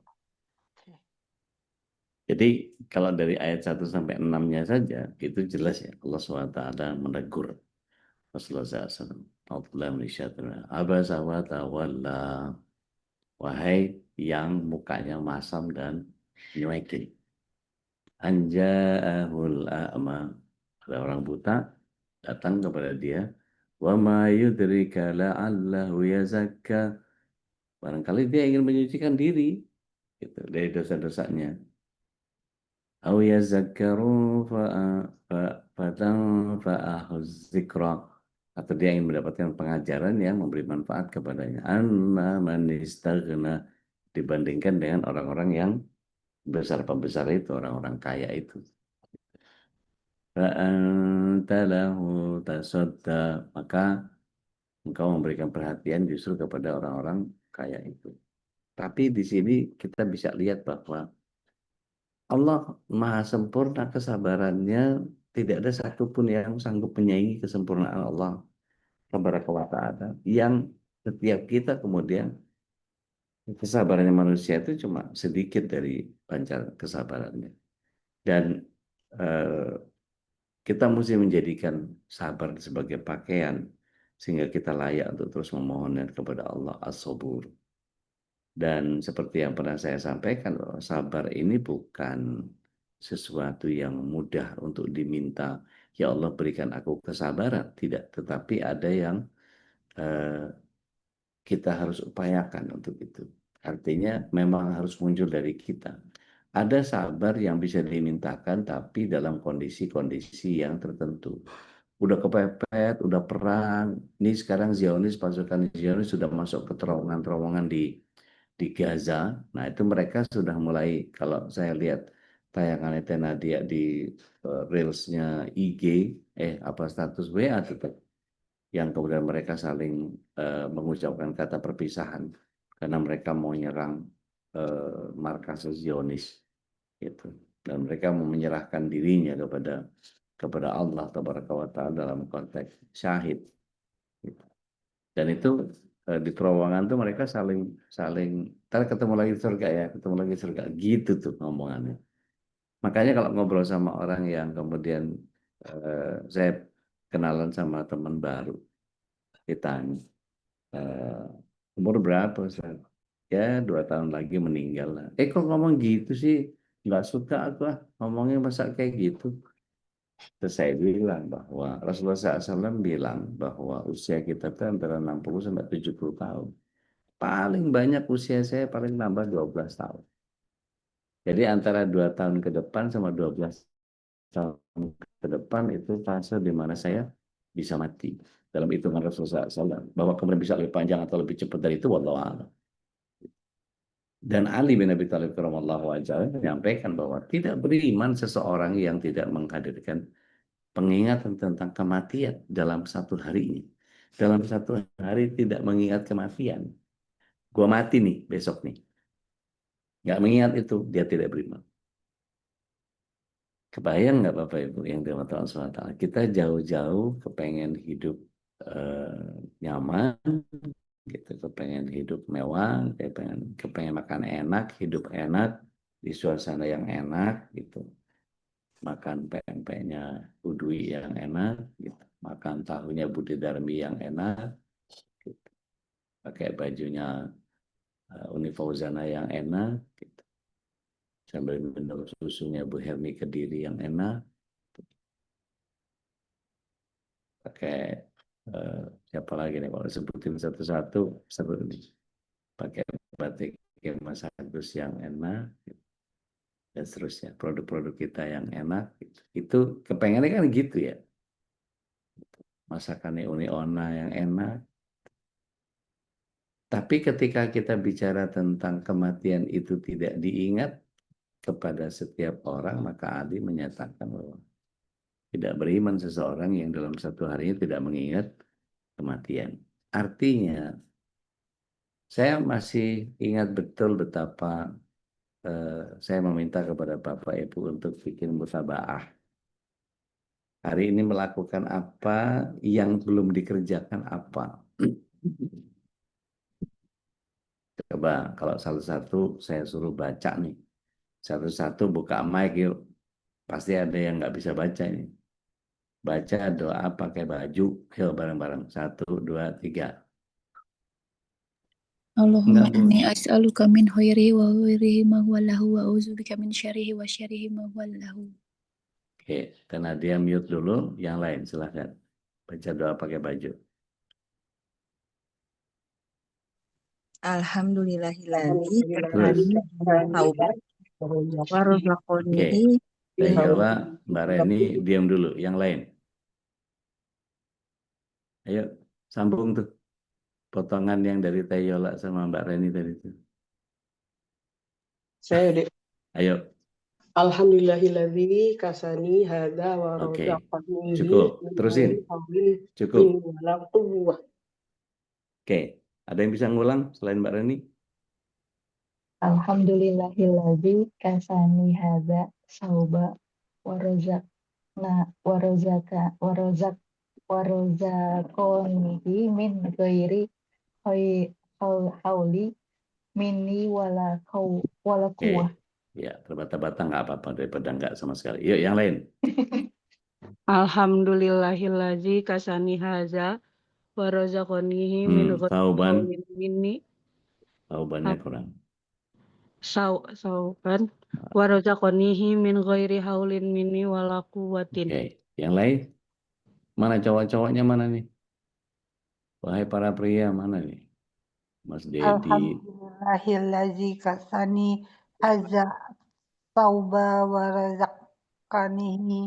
Jadi kalau dari ayat 1 sampai 6-nya saja itu jelas ya Allah SWT menegur Rasulullah SAW. Abasa wa tawalla. Wahai yang mukanya masam dan nyuekin. Anja'ahul a'ma. Ada orang buta datang kepada dia. Wa ma yudrika la'allahu yazakka. Barangkali dia ingin menyucikan diri gitu, dari dosa-dosanya. Au yazakkaru fatanfa'ahu dzikra, atau dia ingin mendapatkan pengajaran yang memberi manfaat kepadanya. Anna man istaghna, dibandingkan dengan orang-orang yang besar-pembesar itu, orang-orang kaya itu. Fa'anta lahu tasadda, maka engkau memberikan perhatian justru kepada orang-orang kaya itu. Tapi di sini kita bisa lihat bahwa Allah maha sempurna kesabarannya, tidak ada satupun yang sanggup menyaingi kesempurnaan Allah Tabaraka wa Ta'ala, yang setiap kita kemudian kesabarannya manusia itu cuma sedikit dari pancar kesabarannya. Dan kita mesti menjadikan sabar sebagai pakaian sehingga kita layak untuk terus memohonnya kepada Allah as-sabur. Dan seperti yang pernah saya sampaikan, bahwa sabar ini bukan sesuatu yang mudah untuk diminta, ya Allah berikan aku kesabaran. Tidak, tetapi ada yang kita harus upayakan untuk itu. Artinya memang harus muncul dari kita. Ada sabar yang bisa dimintakan tapi dalam kondisi-kondisi yang tertentu. Udah kepepet, udah perang. Ini sekarang pasukan Zionis sudah masuk ke terowongan-terowongan di Gaza. Nah, itu mereka sudah mulai, kalau saya lihat tayangan Nadia di reelsnya IG, apa status WA tetap, yang kemudian mereka saling mengucapkan kata perpisahan karena mereka mau nyerang markas Zionis gitu, dan mereka mau menyerahkan dirinya kepada Allah Tabaraka wa Ta'ala dalam konteks syahid gitu. Dan itu di terowongan tuh mereka saling ntar ketemu lagi di surga ya, ketemu lagi di surga gitu tuh ngomongannya. Makanya kalau ngobrol sama orang yang kemudian saya kenalan sama teman baru, ditanya umur berapa Ustaz? Ya 2 tahun lagi meninggal lah. Kok ngomong gitu sih? Nggak suka aku ngomongnya masa kayak gitu. Terus saya bilang bahwa Rasulullah SAW bilang bahwa usia kita itu antara 60 sampai 70 tahun. Paling banyak usia saya paling nambah 12 tahun. Jadi antara 2 tahun ke depan sama 12 tahun ke depan itu fase di mana saya bisa mati. Dalam hitungan Rasulullah SAW. Bahwa kemudian bisa lebih panjang atau lebih cepat dari itu, wallahu a'lam. Dan Ali bin Abi Thalib radhiyallahu anhu menyampaikan bahwa tidak beriman seseorang yang tidak menghadirkan pengingatan tentang kematian dalam satu harinya. Dalam satu hari tidak mengingat kematian. Gua mati nih besok nih. Nggak mengingat itu, dia tidak beriman. Kebayang nggak Bapak Ibu yang dirahmati Allah SWT? Kita jauh-jauh kepengen hidup nyaman, gitu, kepengen hidup mewah, kepengen makan enak, hidup enak, di suasana yang enak, gitu. Makan pempeknya udui yang enak, gitu. Makan tahunya Budi Darmi yang enak, gitu. Pakai bajunya Uni Fauzana yang enak, gitu. Sambil minum susunya Bu Herni Kediri yang enak, pakai siapa lagi nih kalau sebutin satu-satu seru nih, pakai batik Mas Agus yang enak, gitu. Dan seterusnya produk-produk kita yang enak, gitu. Itu kepengennya kan gitu ya, masakannya Uni Ona yang enak. Tapi ketika kita bicara tentang kematian itu tidak diingat kepada setiap orang, maka Ali menyatakan bahwa tidak beriman seseorang yang dalam satu harinya tidak mengingat kematian. Artinya, saya masih ingat betul betapa saya meminta kepada Bapak Ibu untuk bikin musabaah. Hari ini melakukan apa, yang belum dikerjakan apa. Coba kalau satu-satu saya suruh baca nih. Satu-satu buka mic yuk. Pasti ada yang nggak bisa baca ini. Baca doa pakai baju. Yuk bareng-bareng. 1, 2, 3. Allahumma Enggak, Bu. inni as'aluka min khairihi wa khairihi ma huwa lahu wa a'udzubika min syarrihi wa syarrihi ma huwa lahu. Oke, karena dia mute dulu, yang lain silahkan. Baca doa pakai baju. Alhamdulillahilladzi Terus. taubat Oke, warzaqanihi Teh Yola, Mbak Reni, diam dulu. Yang lain. Ayo, sambung tuh. Potongan yang dari Teh Yola sama Mbak Reni tadi itu. Saya Dek. Ayo. Alhamdulillahilladzi kasani hadza wa Oke. razaqanihi Cukup. min Terusin. ghairi haulin Cukup. minni wala quwwah. Oke. Ada yang bisa ngulang selain Mbak Reni? Alhamdulillahilladzi kasani hadza sauba warazaqonihi min ghairi hauli minni wala Oke. quwwah. Ya, terbata-bata nggak apa-apa daripada nggak sama sekali. Yuk, yang lain. Alhamdulillahilladzi kasani hadza wa razaqanihi min ghairi Tauban. haulin minni Jawabannya kurang. Sauban wa razaqanihi min ghairi haulin minni wala quwwatin. Oke, yang lain? Mana cowok-cowoknya mana nih? Wahai para pria mana nih? Mas Dedi. Alhamdulillahillazi kasani hadza sauba wa razaqanihi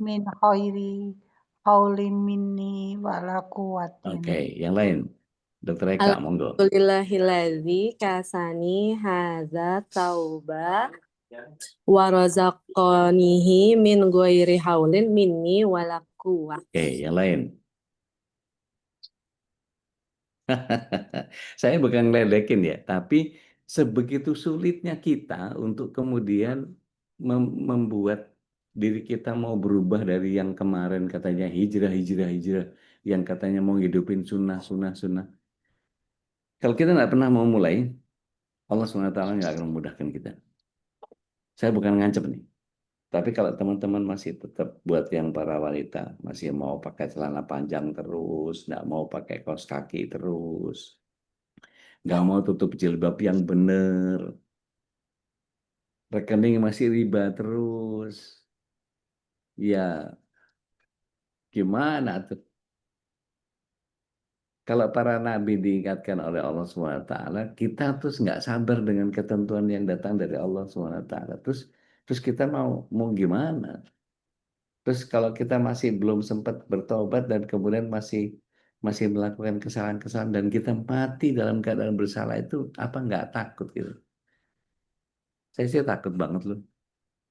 min khairi haulin minni wala quwwatin. Oke, yang lain. Dokter Eka, monggo. Alhamdulillahilladzi kasani hadza tauba wa razaqanihi min ghairi haulin minni wala quwwah. Oke, yang lain. Saya bukan ngeledekin ya, tapi sebegitu sulitnya kita untuk kemudian membuat diri kita mau berubah dari yang kemarin katanya hijrah, yang katanya mau hidupin sunnah. Kalau kita nggak pernah mau mulai, Allah SWT nggak akan memudahkan kita. Saya bukan ngancep nih. Tapi kalau teman-teman masih tetap buat yang para wanita, masih mau pakai celana panjang terus, nggak mau pakai kaos kaki terus, nggak mau tutup jilbab yang bener, rekening masih riba terus, ya gimana tuh? Kalau para nabi diingatkan oleh Allah SWT, kita terus nggak sabar dengan ketentuan yang datang dari Allah SWT. Terus kita mau gimana? Terus kalau kita masih belum sempat bertobat dan kemudian masih melakukan kesalahan-kesalahan dan kita mati dalam keadaan bersalah itu apa nggak takut gitu? Saya sih takut banget loh.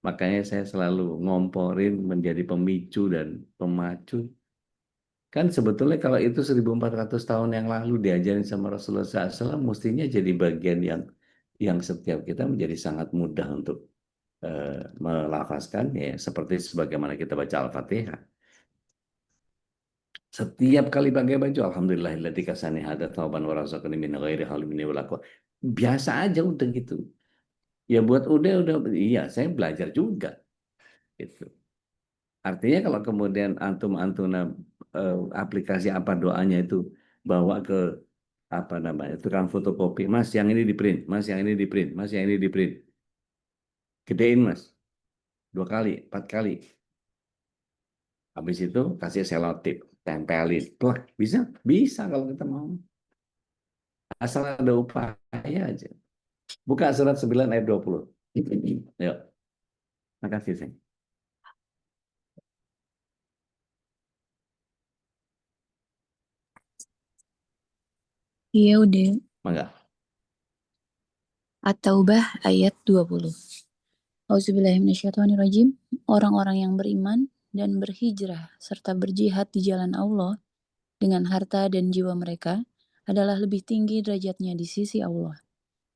Makanya saya selalu ngomporin menjadi pemicu dan pemacu. Kan sebetulnya kalau itu 1400 tahun yang lalu diajarin sama Rasulullah SAW, mestinya jadi bagian yang setiap kita menjadi sangat mudah untuk melafazkan ya, seperti sebagaimana kita baca Al-Fatihah. Setiap kali pakai baju, alhamdulillahilladzi kasani hadza tauban wa razaqani min ghairi haulin minni wala quwwah. Biasa aja udah gitu. Ya buat udah iya saya belajar juga gitu. Artinya kalau kemudian antuna aplikasi apa doanya itu bawa ke apa namanya tukang fotokopi, Mas yang ini di print, Mas yang ini di print, Mas yang ini di print. Gedein Mas, 2 kali, 4 kali. Habis itu kasih selotip, tempelin, plak, bisa kalau kita mau. Asal ada upaya aja. Buka surat 9 ayat 20. Yuk. Makasih, Seng. Iya udah. Mangga. At-Taubah ayat 20. Auzubillahiminasyaitonirrajim. Orang-orang yang beriman dan berhijrah serta berjihad di jalan Allah dengan harta dan jiwa mereka adalah lebih tinggi derajatnya di sisi Allah.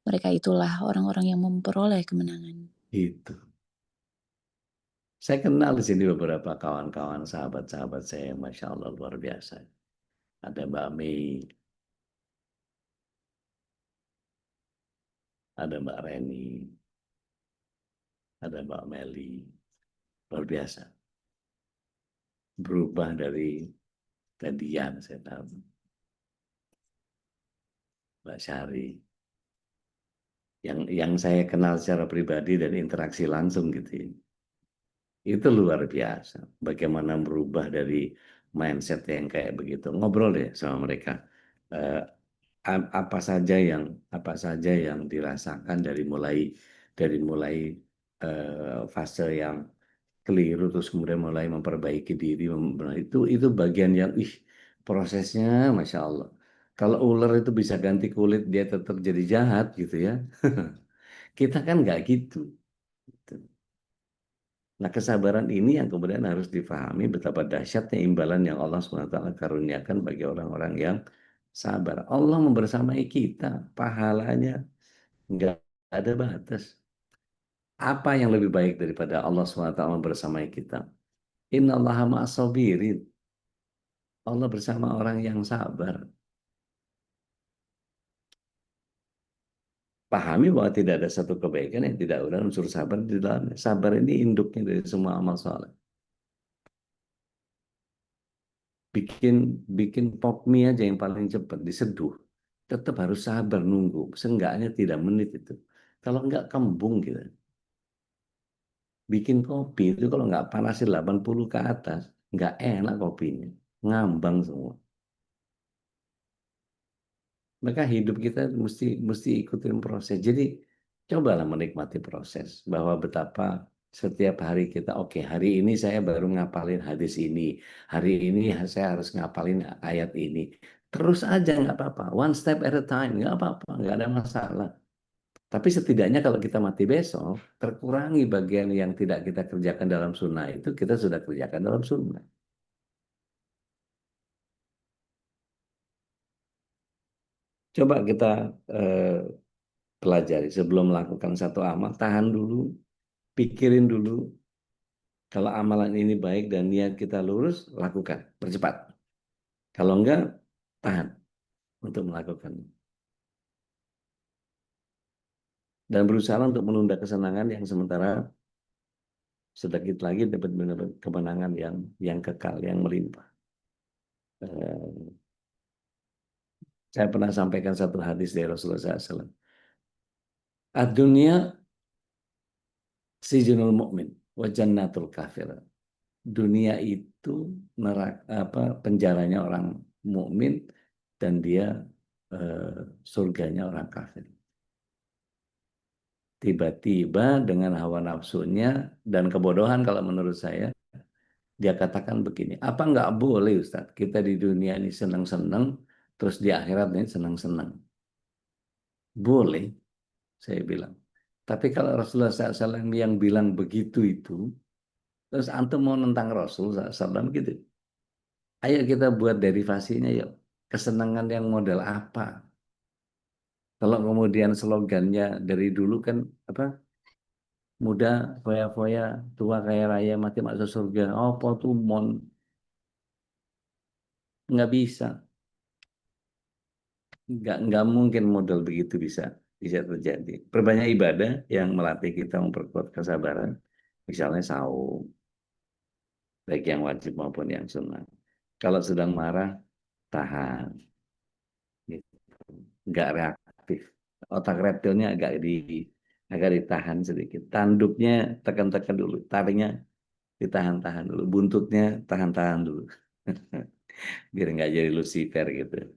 Mereka itulah orang-orang yang memperoleh kemenangan. Itu. Saya kenal di sini beberapa kawan-kawan sahabat-sahabat saya yang Masya Allah luar biasa. Ada Mbak Mei, ada Mbak Reni, ada Mbak Meli, luar biasa. Berubah dari Tedian, saya tahu. Mbak Syari. Yang saya kenal secara pribadi dan interaksi langsung gitu ya. Itu luar biasa. Bagaimana merubah dari mindset yang kayak begitu. Ngobrol deh sama mereka. Apa saja yang dirasakan dari mulai fase yang keliru terus kemudian mulai memperbaiki diri itu bagian yang prosesnya Masya Allah. Kalau ular itu bisa ganti kulit dia tetap jadi jahat gitu ya. Kita kan nggak gitu. Nah, kesabaran ini yang kemudian harus difahami betapa dahsyatnya imbalan yang Allah SWT karuniakan bagi orang-orang yang sabar. Allah membersamai kita, pahalanya nggak ada batas. Apa yang lebih baik daripada Allah SWT membersamai kita? Innallaha ma'as-sabirin. Allah bersama orang yang sabar. Pahami bahwa tidak ada satu kebaikan yang tidak ada unsur sabar di dalamnya. Sabar ini induknya dari semua amal soleh. Bikin pop mie aja yang paling cepat diseduh. tetap harus sabar nunggu, seenggaknya 3 menit itu. Kalau enggak kembung gitu. Bikin kopi itu kalau nggak panasin 80 ke atas, nggak enak kopinya. Ngambang semua. Maka hidup kita mesti ikutin proses. Jadi cobalah menikmati proses. Bahwa betapa setiap hari kita, oke, hari ini saya baru ngapalin hadis ini. Hari ini saya harus ngapalin ayat ini. Terus aja nggak apa-apa. One step at a time, nggak apa-apa. Nggak ada masalah. Tapi setidaknya kalau kita mati besok, terkurangi bagian yang tidak kita kerjakan dalam sunnah itu, kita sudah kerjakan dalam sunnah. Coba kita pelajari sebelum melakukan satu amal, tahan dulu, pikirin dulu. Kalau amalan ini baik dan niat kita lurus, lakukan, percepat. Kalau enggak, tahan untuk melakukannya. Dan berusaha untuk menunda kesenangan yang sementara sedikit lagi dapat kemenangan yang kekal, yang melimpah. Saya pernah sampaikan satu hadis dari Rasulullah SAW. Ad-dunya sijnul mu'min wa jannatul kafir. Dunia itu penjaranya orang mukmin dan dia surganya orang kafir. Tiba-tiba dengan hawa nafsunya dan kebodohan kalau menurut saya, dia katakan begini, apa nggak boleh Ustaz, kita di dunia ini senang-senang, terus di akhirat ini senang-senang? Boleh, saya bilang. Tapi kalau Rasulullah SAW yang bilang begitu itu, terus antum mau nentang Rasul SAW gitu. Ayo kita buat derivasinya yuk. Kesenangan yang model apa? Kalau kemudian slogannya dari dulu kan apa? Muda foya-foya, tua kaya raya, mati masuk surga. Apa tuh mon? Nggak bisa. Nggak mungkin model begitu bisa terjadi. Perbanyak ibadah yang melatih kita memperkuat kesabaran. Misalnya saum, baik yang wajib maupun yang sunnah. Kalau sedang marah, tahan. Gitu. Nggak reaktif. Otak reptilnya agak ditahan sedikit. Tanduknya tekan-tekan dulu. Taringnya ditahan-tahan dulu. Buntutnya tahan-tahan dulu. Biar nggak jadi Lucifer gitu.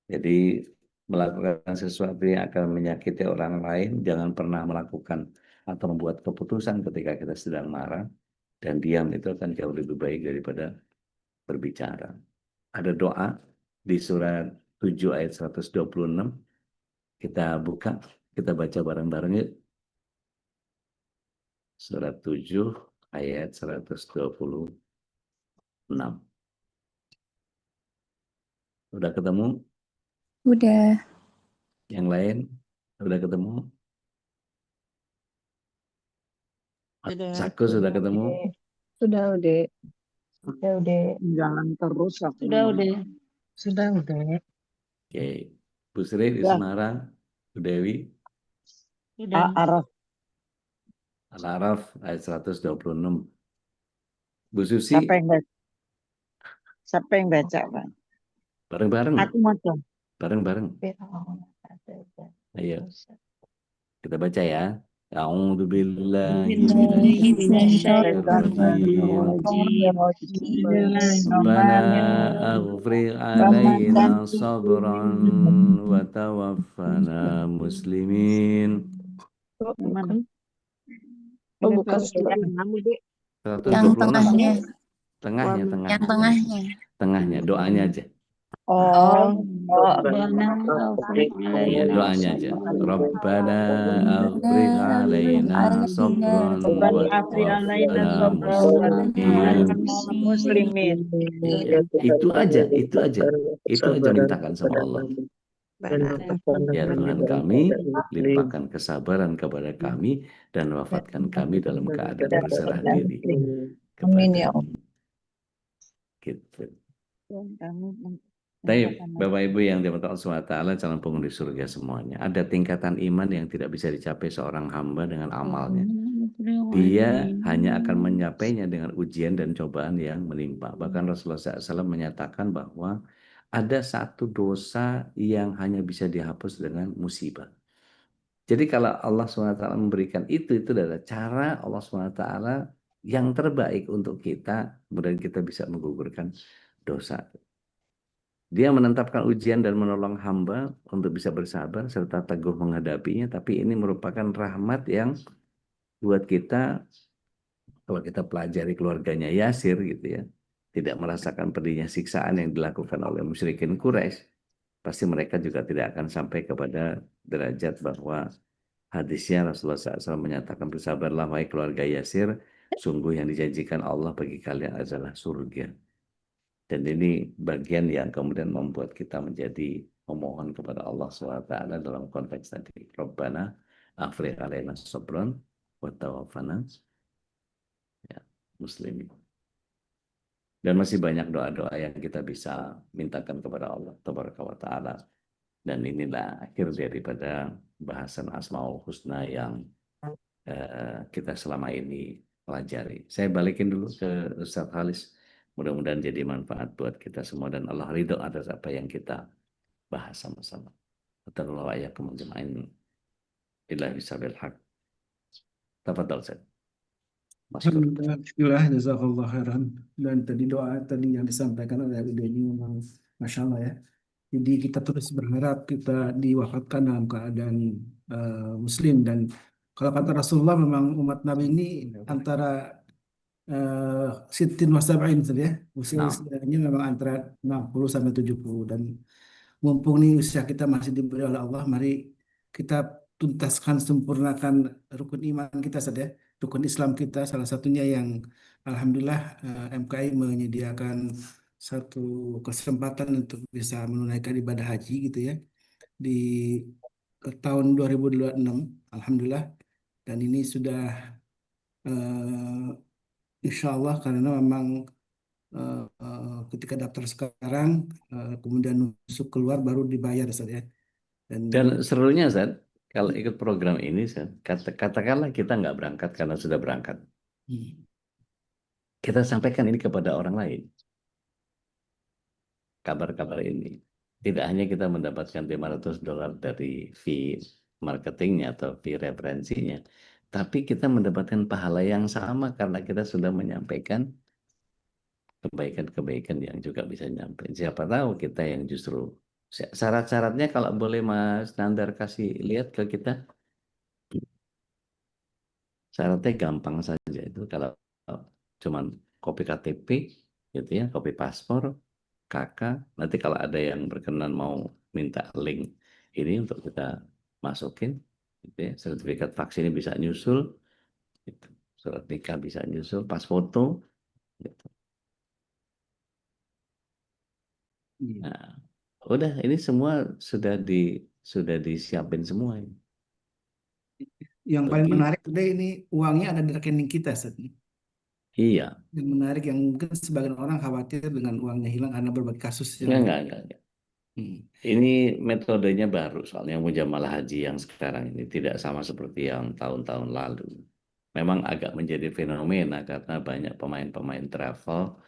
Jadi melakukan sesuatu yang akan menyakiti orang lain, jangan pernah melakukan atau membuat keputusan ketika kita sedang marah. Dan diam itu akan jauh lebih baik daripada berbicara. Ada doa di surat 7 ayat 126. Kita buka, kita baca bareng-bareng yuk. Surat 7 ayat 126. Udah ketemu? Udah. Yang lain? Udah ketemu? Saku sudah ketemu? Sudah udah. Udah. Jangan terus aku. Sudah udah. Oke. Bu Sri di Ya. Semarang, Bu Dewi, Araf. Al-Araf ayat 126. Bu Susi, Siapa yang baca, Pak? bareng-bareng. Aku mau dong. Bareng-bareng. Ayo, kita baca ya. A'udzu billahi minasyaitonir rajim. Rabbana aghfir alaina sabran wa tawaffana muslimin. Oh, bukan. 126. Yang tengahnya. Tengahnya. Yang tengahnya. Tengahnya, doanya aja. Ya, doanya aja. Rabbana afrigh alaina sabran wa tawaffana muslimin. Ya, itu aja mintakan sama Allah. Ya Tuhan kami, limpahkan kesabaran kepada kami dan wafatkan kami dalam keadaan berserah diri kepada-Mu. Gitu. Baik, Bapak Ibu yang dirahmati Allah SWT, calon penghuni surga semuanya. Ada tingkatan iman yang tidak bisa dicapai seorang hamba dengan amalnya. Dia hanya akan menyapainya dengan ujian dan cobaan yang menimpa. Bahkan Rasulullah SAW menyatakan bahwa ada satu dosa yang hanya bisa dihapus dengan musibah. Jadi kalau Allah SWT memberikan itu adalah cara Allah SWT yang terbaik untuk kita, kemudian kita bisa menggugurkan dosa. Dia menetapkan ujian dan menolong hamba untuk bisa bersabar serta teguh menghadapinya, tapi ini merupakan rahmat yang buat kita, kalau kita pelajari keluarganya Yasir gitu ya, tidak merasakan pedihnya siksaan yang dilakukan oleh musyrikin Quraisy, pasti mereka juga tidak akan sampai kepada derajat bahwa hadisnya Rasulullah SAW menyatakan, bersabarlah wahai keluarga Yasir, sungguh yang dijanjikan Allah bagi kalian adalah surga. Dan ini bagian yang kemudian membuat kita menjadi memohon kepada Allah SWT dalam konteks tadi. Rabbana afriq alaina sabran wa tawaffana ya, muslimin. Dan masih banyak doa-doa yang kita bisa mintakan kepada Allah Tabaraka wa Ta'ala. Dan inilah akhir daripada bahasan Asmaul Husna yang kita selama ini pelajari. Saya balikin dulu ke Ustaz Halis. Mudah-mudahan jadi manfaat buat kita semua dan Allah ridho atas apa yang kita bahas sama-sama. Wassalamualaikum warahmatullahi wabarakatuh. Ila bisabil haq. Tafadhal Ustaz. Masykur. Alhamdulillah, bismillah, jazakallah khairan. Dan tadi doa tadi yang disampaikan oleh Abu Deni memang Masya Allah ya. Jadi kita terus berharap kita diwafatkan dalam keadaan Muslim. Dan kalau kata Rasulullah memang umat Nabi ini antara Sittin Wasab'in ya. Usianya memang antara 60 sampai 70. Dan mumpung nih usia kita masih diberi oleh Allah, mari kita tuntaskan, sempurnakan rukun iman kita saja, rukun Islam kita. Salah satunya yang Alhamdulillah MKI menyediakan satu kesempatan untuk bisa menunaikan ibadah haji gitu ya di tahun 2026, Alhamdulillah. Dan ini sudah insya Allah karena memang ketika daftar sekarang kemudian nusuk keluar baru dibayar saja. Dan serunya Ustaz, kalau ikut program ini Ustaz, katakanlah kita nggak berangkat karena sudah berangkat. Kita sampaikan ini kepada orang lain. Kabar-kabar ini. Tidak hanya kita mendapatkan $500 dari fee marketingnya atau fee referensinya, tapi kita mendapatkan pahala yang sama karena kita sudah menyampaikan kebaikan-kebaikan yang juga bisa nyampe. Siapa tahu kita yang justru syarat-syaratnya kalau boleh Mas Nandar kasih lihat ke kita. Syaratnya gampang saja itu, kalau cuman kopi KTP gitu ya, kopi paspor, KK, nanti kalau ada yang berkenan mau minta link ini untuk kita masukin gitu ya, sertifikat vaksinnya bisa nyusul gitu. Surat nikah bisa nyusul, pas foto gitu. Nah, udah ini semua sudah disiapin semua ini. Yang paling menarik today ini uangnya ada di rekening kita saat ini. Iya. Yang menarik yang mungkin sebagian orang khawatir dengan uangnya hilang karena berbagai kasus yang Enggak. Ini metodenya baru, soalnya mujamalah haji yang sekarang ini tidak sama seperti yang tahun-tahun lalu. Memang agak menjadi fenomena karena banyak pemain-pemain travel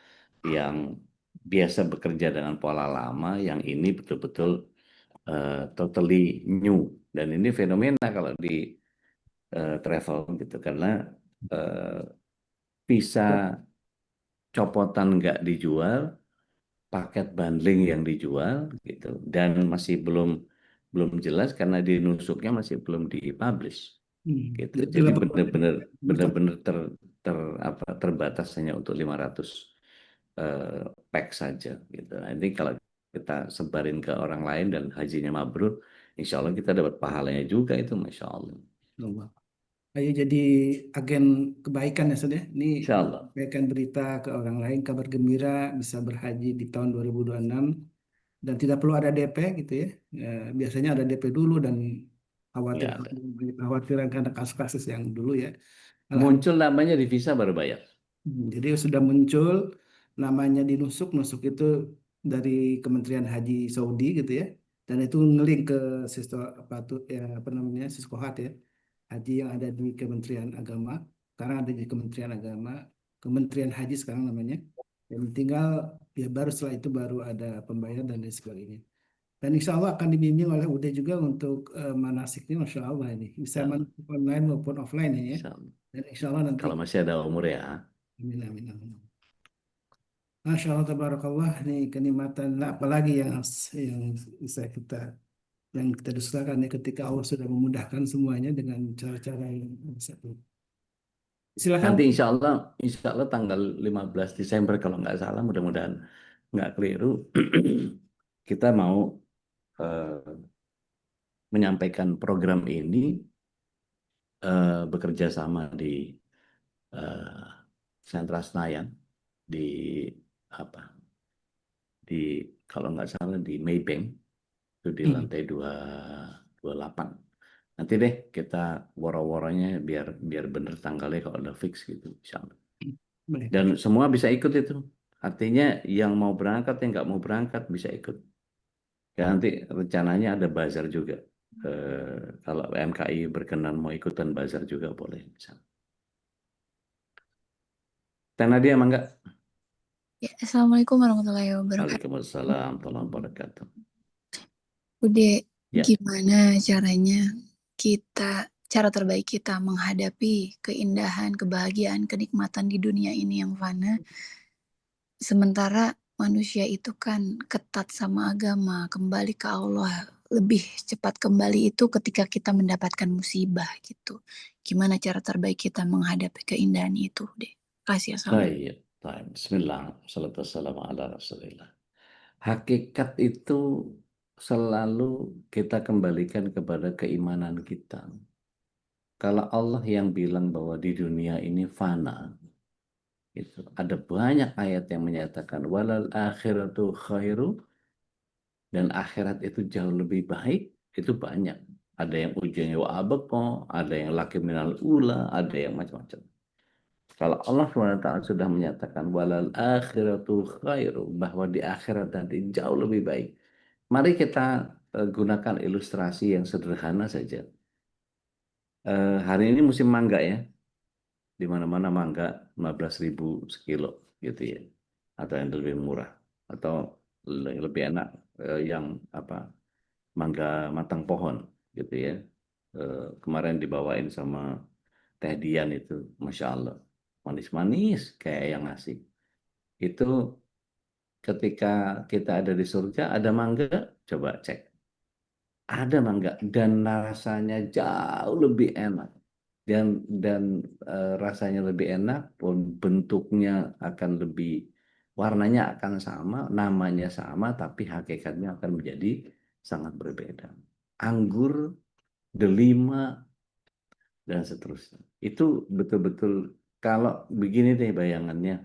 yang biasa bekerja dengan pola lama, yang ini betul-betul totally new. Dan ini fenomena kalau di travel gitu, karena visa copotan nggak dijual, paket bundling yang dijual gitu, dan masih belum jelas karena di nusuknya masih belum dipublish gitu. Jadi benar-benar terbatas hanya untuk 500 pack saja gitu. Nah, ini kalau kita sebarin ke orang lain dan hajinya mabrur, insya Allah kita dapat pahalanya juga itu, Masya Allah. Ayo jadi agen kebaikan ya sudah. Ini Insyaallah. sampaikan berita ke orang lain, kabar gembira bisa berhaji di tahun 2026 dan tidak perlu ada DP gitu ya. Biasanya ada DP dulu dan khawatir karena kasus-kasus yang dulu ya. Muncul namanya di visa baru bayar. Jadi sudah muncul namanya di nusuk itu dari Kementerian Haji Saudi gitu ya. Dan itu ngelink ke Siskohat ya. Haji yang ada di Kementerian Agama, sekarang ada di Kementerian Agama, Kementerian Haji sekarang namanya. Dan tinggal ya baru setelah itu baru ada pembayaran dan lain sebagainya. Dan insya Allah akan dibimbing oleh UD juga untuk manasiknya, Masya Allah ini. Bisa Ya, manasik online maupun offline ya. insya Allah. Dan insya Allah nanti, Kalau masih ada umur ya. amin, amin, amin. Masya Allah, tabarakallah, nih kenikmatan apalagi yang bisa yang kita dustakan ya ketika Allah sudah memudahkan semuanya dengan cara-cara yang satu. Silakan. Nanti insya Allah tanggal 15 Desember kalau nggak salah, mudah-mudahan nggak keliru, kita mau menyampaikan program ini bekerja sama di Sentra Senayan di apa di kalau nggak salah di Maybank itu di lantai 28. Nanti deh kita woro-woronya biar bener tanggalnya kalau udah fix gitu, insya Allah. Baik. Dan semua bisa ikut itu. Artinya yang mau berangkat, yang nggak mau berangkat bisa ikut. Ya nanti rencananya ada bazar juga. Kalau MKI berkenan mau ikutan bazar juga boleh. Teh Nadia, emang nggak? Ya, Assalamualaikum warahmatullahi wabarakatuh. Waalaikumsalam warahmatullahi wabarakatuh. Udah, Ya. gimana cara terbaik kita menghadapi keindahan, kebahagiaan, kenikmatan di dunia ini yang fana, sementara manusia itu kan ketat sama agama, kembali ke Allah, lebih cepat kembali itu ketika kita mendapatkan musibah gitu. Gimana cara terbaik kita menghadapi keindahan itu deh? Kasih ya, Baik. Bismillah. Salatu wassalamu ala Rasulillah. Hakikat itu selalu kita kembalikan kepada keimanan kita. Kalau Allah yang bilang bahwa di dunia ini fana, itu ada banyak ayat yang menyatakan walal akhiratu khairu, dan akhirat itu jauh lebih baik, itu banyak. Ada yang ujungnya wa abqa, ada yang laki minal ula, ada yang macam-macam. Kalau Allah SWT sudah menyatakan walal akhiratu khairu, bahwa di akhirat nanti jauh lebih baik. Mari kita gunakan ilustrasi yang sederhana saja. Hari ini musim mangga ya. Di mana-mana mangga 15.000 sekilo gitu ya. Atau yang lebih murah. Atau lebih enak yang mangga matang pohon gitu ya. Kemarin dibawain sama Teh Dian itu, Masya Allah. Manis-manis kayak yang ngasih. Itu ketika kita ada di surga, ada mangga, coba cek. Ada mangga dan rasanya jauh lebih enak. Dan rasanya lebih enak, pun bentuknya akan lebih, warnanya akan sama, namanya sama, tapi hakikatnya akan menjadi sangat berbeda. Anggur, delima, dan seterusnya. Itu betul-betul, kalau begini deh bayangannya,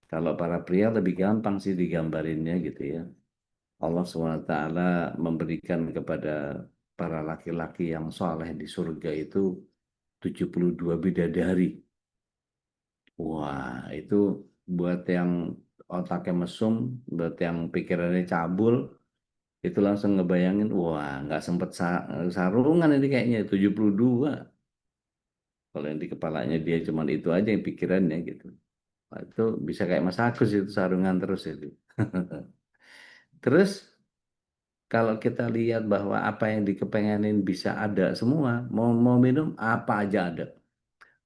kalau para pria lebih gampang sih digambarinnya gitu ya. Allah SWT memberikan kepada para laki-laki yang soleh di surga itu 72 bidadari. Wah, itu buat yang otaknya mesum, buat yang pikirannya cabul, itu langsung ngebayangin, wah nggak sempet sarungan ini kayaknya 72. Kalau yang di kepalanya dia cuma itu aja yang pikirannya gitu. Nah, itu bisa kayak Mas Agus itu sarungan terus itu. Terus kalau kita lihat bahwa apa yang dikepengenin bisa ada semua, mau minum apa aja ada.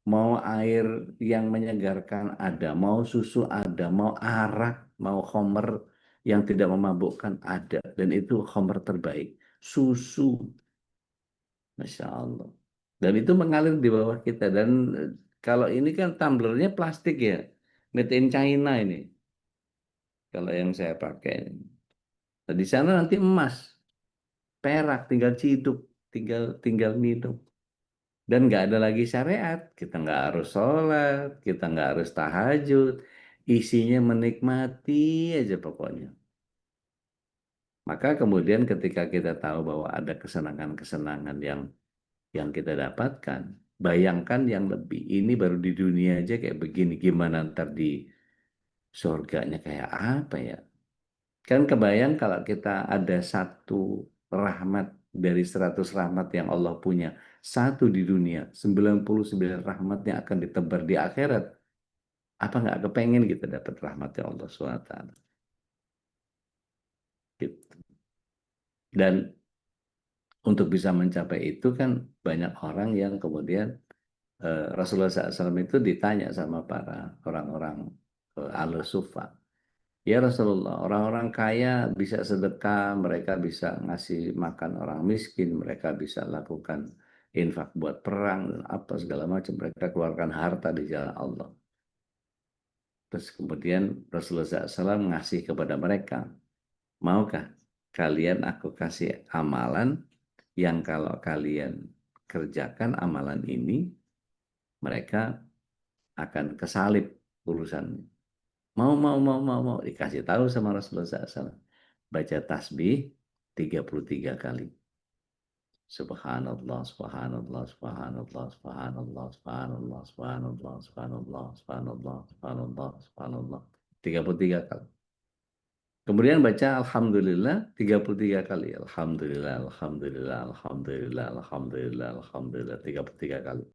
Mau air yang menyegarkan ada, mau susu ada, mau arak, mau khamr yang tidak memabukkan ada. Dan itu khamr terbaik. Susu, Masya Allah. Dan itu mengalir di bawah kita. Dan kalau ini kan tumblernya plastik ya. Made in China ini. Kalau yang saya pakai. Nah, di sana nanti emas, perak, tinggal ciduk, tinggal minum. Dan nggak ada lagi syariat. Kita nggak harus sholat, kita nggak harus tahajud. Isinya menikmati aja pokoknya. Maka kemudian ketika kita tahu bahwa ada kesenangan-kesenangan yang kita dapatkan, bayangkan yang lebih. Ini baru di dunia aja kayak begini. Gimana ntar di surganya kayak apa ya? Kan kebayang kalau kita ada satu rahmat dari 100 rahmat yang Allah punya. Satu di dunia, 99 rahmatnya akan ditebar di akhirat. Apa nggak kepengen kita dapat rahmatnya Allah SWT? Gitu. Dan untuk bisa mencapai itu kan banyak orang yang kemudian Rasulullah SAW itu ditanya sama para orang-orang Ahlus Sufa. Ya Rasulullah, orang-orang kaya bisa sedekah, mereka bisa ngasih makan orang miskin, mereka bisa lakukan infak buat perang, dan apa segala macam. Mereka keluarkan harta di jalan Allah. Terus kemudian Rasulullah SAW ngasih kepada mereka, maukah kalian aku kasih amalan yang kalau kalian kerjakan amalan ini, mereka akan kesalib urusannya. Mau. Dikasih tahu sama Rasulullah SAW. Baca tasbih 33 kali. Subhanallah, subhanallah, subhanallah, subhanallah, subhanallah, subhanallah, subhanallah, subhanallah, subhanallah, subhanallah. 33 kali. Kemudian baca Alhamdulillah 33 kali. Alhamdulillah, Alhamdulillah, Alhamdulillah, Alhamdulillah, Alhamdulillah. 33 kali.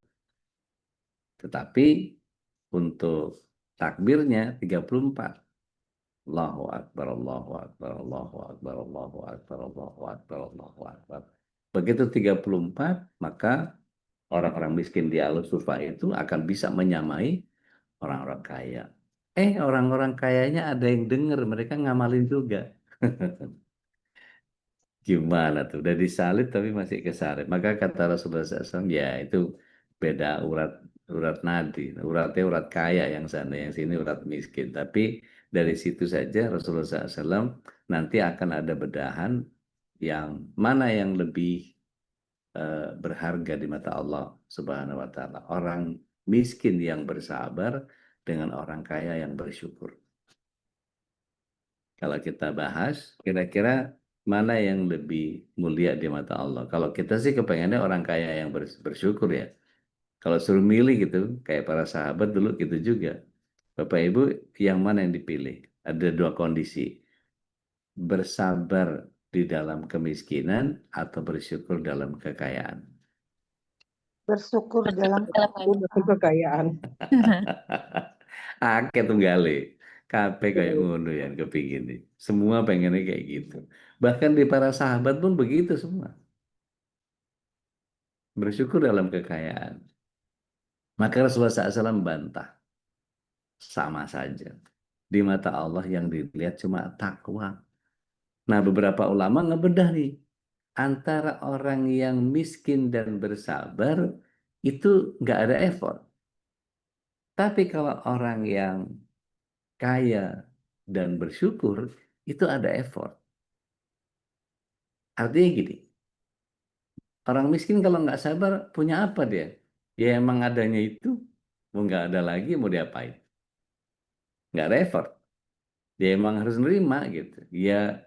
Tetapi untuk takbirnya 34. Allahu Akbar, Allahu Akbar, Allahu Akbar, Allahu Akbar, Allahu Akbar, Allahu Akbar. Begitu 34, maka orang-orang miskin di Al-Sufa itu akan bisa menyamai orang-orang kaya. Orang-orang kayanya ada yang dengar, mereka ngamalin juga. Gimana tuh? Udah disalib tapi masih kesalib. Maka kata Rasulullah SAW, ya itu beda urat nadi. Uratnya urat kaya yang sana, yang sini urat miskin. Tapi dari situ saja Rasulullah SAW nanti akan ada bedahan yang mana yang lebih berharga di mata Allah Subhanahu wa Ta'ala. Orang miskin yang bersabar dengan orang kaya yang bersyukur. Kalau kita bahas, kira-kira mana yang lebih mulia di mata Allah? Kalau kita sih kepengennya orang kaya yang bersyukur ya. Kalau suruh milih gitu, kayak para sahabat dulu gitu juga. Bapak Ibu, yang mana yang dipilih? Ada dua kondisi. Bersabar di dalam kemiskinan atau bersyukur dalam kekayaan. Bersyukur dalam kekayaan. Akeh tunggale. Kabeh kayak ngono ya kepingin nih. Semua pengennya kayak gitu. Bahkan di para sahabat pun begitu semua. Bersyukur dalam kekayaan. Maka Rasulullah SAW bantah. Sama saja. Di mata Allah yang dilihat cuma takwa. Nah beberapa ulama ngebedah nih. Antara orang yang miskin dan bersabar itu nggak ada effort. Tapi kalau orang yang kaya dan bersyukur itu ada effort. Artinya gini, orang miskin kalau nggak sabar punya apa dia? Ya emang adanya itu, mau nggak ada lagi mau diapain? Nggak ada effort. Dia emang harus nerima gitu. Ya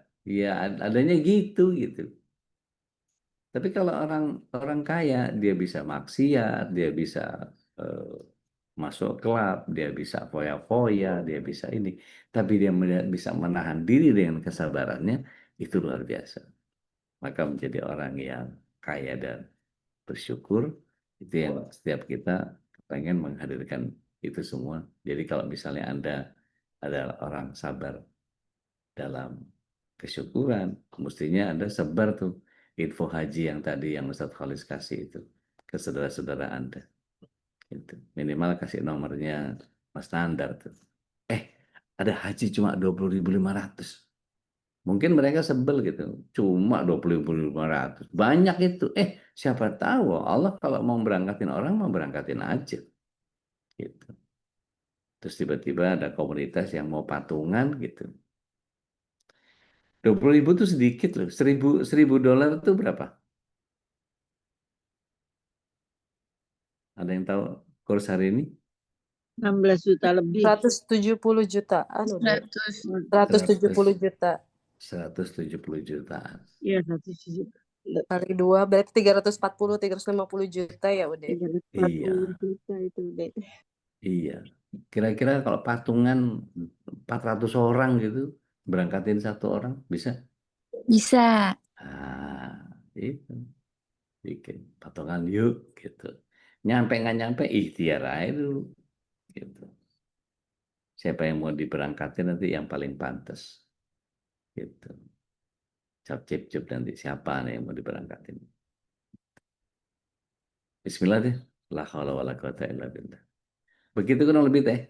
adanya gitu gitu. Tapi kalau orang kaya dia bisa maksiat, dia bisa masuk klub, dia bisa foya-foya, dia bisa ini. Tapi dia bisa menahan diri dengan kesabarannya, itu luar biasa. Maka menjadi orang yang kaya dan bersyukur, itu yang setiap kita pengen menghadirkan itu semua. Jadi kalau misalnya Anda adalah orang sabar dalam kesyukuran, mestinya Anda sebar tuh info haji yang tadi yang Ustadz Khalis kasih itu ke saudara-saudara Anda. Gitu. Minimal kasih nomornya Mas Nandar tuh. Ada haji cuma 20.500. Mungkin mereka sebel gitu. Cuma 20.500. Banyak itu. Siapa tahu Allah kalau mau berangkatin orang, mau berangkatin aja. Gitu. Terus tiba-tiba ada komunitas yang mau patungan gitu. 20.000 itu sedikit loh. $1.000 itu berapa? Ada yang tahu kurs hari ini? 16 juta lebih. 170 jutaan udah. 100. 170 juta. 170 jutaan. Iya, 170. Kali 2 berarti 350 juta ya udah. 340 juta itu deh. Iya. Kira-kira kalau patungan 400 orang gitu, berangkatin satu orang, bisa? Bisa. Itu. Bikin patungan yuk, gitu. Nyampe nggak nyampe, ikhtiar aja dulu. Gitu. Siapa yang mau diberangkatin nanti yang paling pantas. Gitu. Cap-cip-cup nanti siapa nih yang mau diberangkatin. Bismillah deh. La haula wala quwata illa billah. Begitu kurang lebih teh.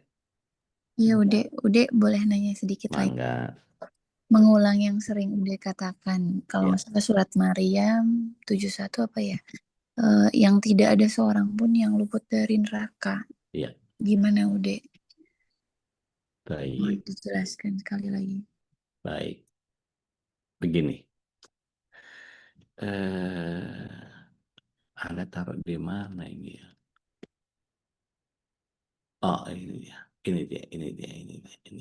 Iya, Ude boleh nanya sedikit lagi. Mangga. Mengulang yang sering Ude katakan. Kalau Ya. nggak salah surat Maryam 71 apa ya? Yang tidak ada seorang pun yang luput dari neraka. Iya. Gimana Ude? Mau Baik. dijelaskan sekali lagi. Baik. Begini. Anda taruh di mana ini ya? Oh, ini dia. Ini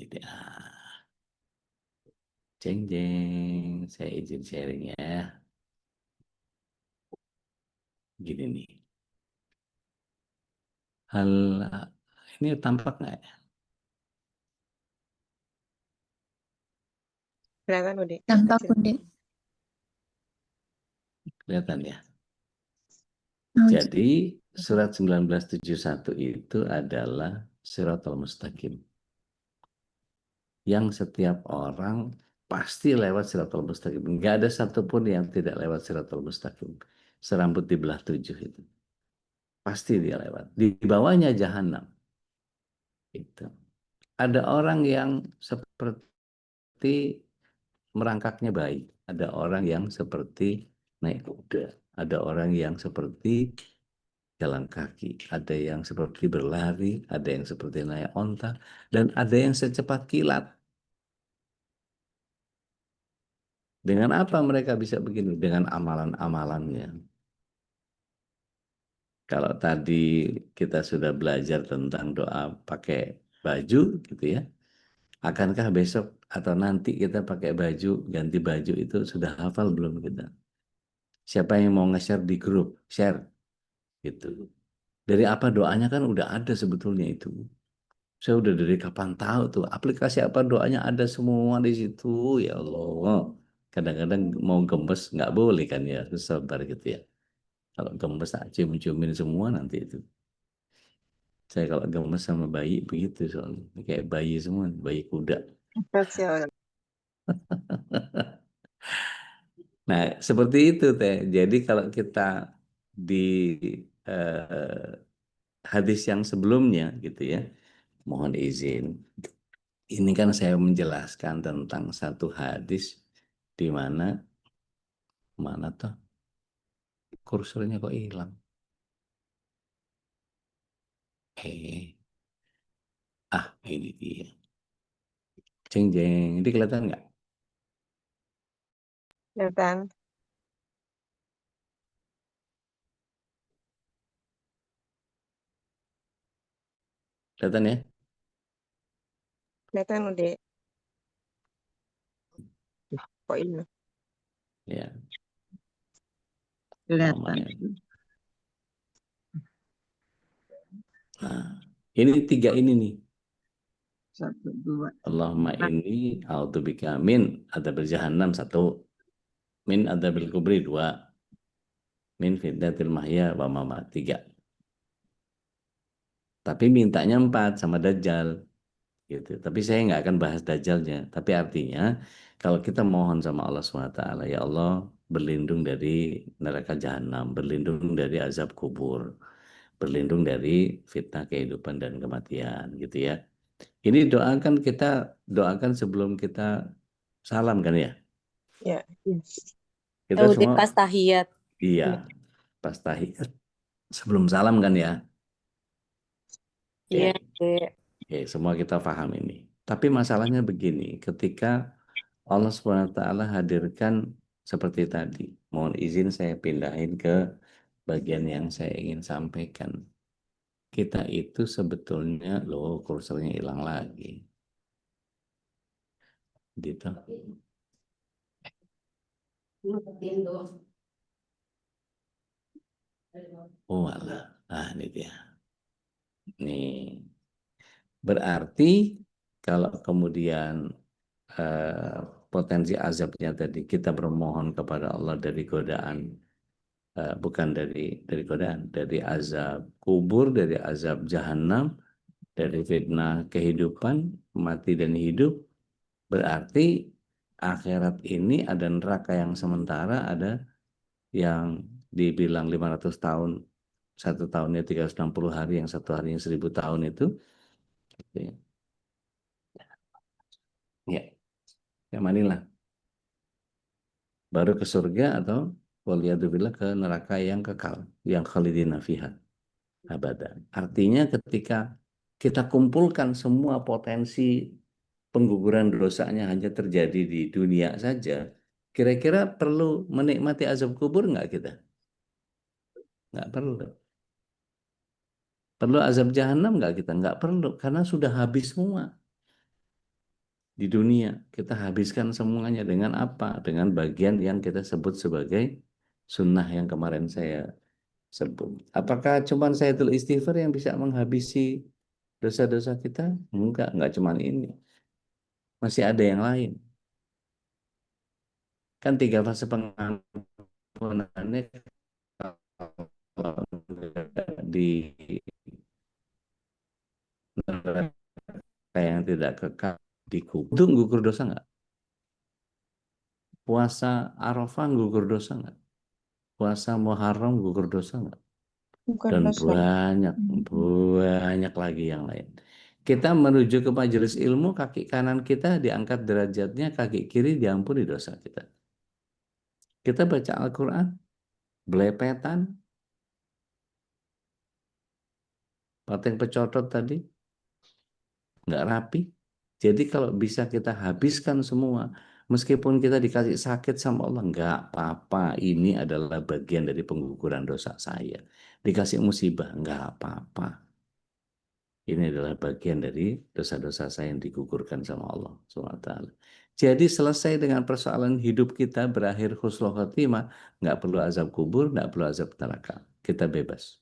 dia. Jeng jeng, saya izin sharing ya. Gini nih. Ini tampak nggak ya? Kelihatan Ude. Tampak Kecil. Ude. Kelihatan ya? Oh, Jadi surat 1971 itu adalah Shiratal Mustaqim. Yang setiap orang pasti lewat Shiratal Mustaqim. Nggak ada satupun yang tidak lewat Shiratal Mustaqim. Serambut dibelah 7 itu. Pasti dia lewat. Di bawahnya jahanam. Itu. Ada orang yang seperti merangkaknya baik. Ada orang yang seperti naik kuda. Ada orang yang seperti jalan kaki. Ada yang seperti berlari. Ada yang seperti naik onta. Dan ada yang secepat kilat. Dengan apa mereka bisa begini? Dengan amalan-amalannya. Kalau tadi kita sudah belajar tentang doa pakai baju gitu ya. Akankah besok atau nanti kita pakai baju, ganti baju itu sudah hafal belum kita? Siapa yang mau nge-share di grup? Share. Gitu. Dari apa doanya kan udah ada sebetulnya itu. Saya udah dari kapan tahu tuh. Aplikasi apa doanya ada semua di situ. Ya Allah. Kadang-kadang mau gemes nggak boleh kan ya. Harus sabar gitu ya. Kalau gemes cium-ciumin semua nanti itu. Saya kalau gemes sama bayi begitu soalnya. Kayak bayi semua. Bayi kuda. Kecil. Nah, seperti itu teh. Jadi kalau kita di eh, hadis yang sebelumnya gitu ya, mohon izin. Ini kan saya menjelaskan tentang satu hadis di mana tuh kursornya kok hilang. Ini dia. Jeng jeng, ini kelihatan nggak? Kelihatan. Kelihatan ya? Kelihatan Ude. Kok ini? Ya. Kelihatan. Lumayan. Nah, ini 3 ini nih. 1, 2. Allahumma inni a'udzubika min adzabil jahannam 1, min adzabil kubri 2, min fitnatil mahya wa mamat 3. Tapi mintanya 4 sama Dajjal gitu. Tapi saya nggak akan bahas Dajjalnya. Tapi artinya kalau kita mohon sama Allah SWT, ya Allah berlindung dari neraka jahanam, berlindung dari azab kubur, berlindung dari fitnah kehidupan dan kematian gitu ya. Ini kita doakan sebelum kita salam kan ya? Ya. Kita Udah semua pas tahiyat. iya, pas tahiyat sebelum salam kan ya? Iya, Oke, semua kita paham ini. Tapi masalahnya begini, ketika Allah SWT hadirkan seperti tadi, mohon izin saya pindahin ke bagian yang saya ingin sampaikan. Kita itu sebetulnya, kursornya hilang lagi. Gitu. Oh alah, ini dia. Nih, berarti kalau kemudian potensi azabnya tadi kita bermohon kepada Allah dari godaan, bukan dari godaan, dari azab kubur, dari azab jahanam, dari fitnah kehidupan, mati dan hidup, berarti akhirat ini ada neraka yang sementara, ada yang dibilang 500 tahun, satu tahunnya 360 hari, yang satu harinya 1000 tahun itu. Ya, yang manilah. Baru ke surga atau waliyadzubillah ke neraka yang kekal, yang khalidina fiha abadan. Artinya ketika kita kumpulkan semua potensi pengguguran dosanya hanya terjadi di dunia saja, kira-kira perlu menikmati azab kubur nggak kita? Nggak perlu. Perlu azab jahanam nggak kita? Nggak perlu, karena sudah habis semua di dunia. Kita habiskan semuanya dengan apa? Dengan bagian yang kita sebut sebagai sunnah yang kemarin saya sebut. Apakah cuma Sayyidul Istighfar yang bisa menghabisi dosa-dosa kita? Enggak cuma ini. Masih ada yang lain. Kan 3 fase pengampunannya di neraka yang tidak kekal dikubur. Itu gugur dosa nggak? Puasa Arafah gugur dosa nggak? Puasa Muharram gugur dosa nggak? Bukan Dan dosa. banyak lagi yang lain. Kita menuju ke majelis ilmu, kaki kanan kita diangkat derajatnya, kaki kiri diampuni dosa kita. Kita baca Al-Quran, belepetan, pateng pecotot tadi, nggak rapi. Jadi kalau bisa kita habiskan semua, meskipun kita dikasih sakit sama Allah, nggak apa-apa. Ini adalah bagian dari pengguguran dosa saya. Dikasih musibah, nggak apa-apa. Ini adalah bagian dari dosa-dosa saya yang digugurkan sama Allah SWT. Jadi selesai dengan persoalan hidup kita, berakhir husnul khotimah, nggak perlu azab kubur, nggak perlu azab neraka. Kita bebas.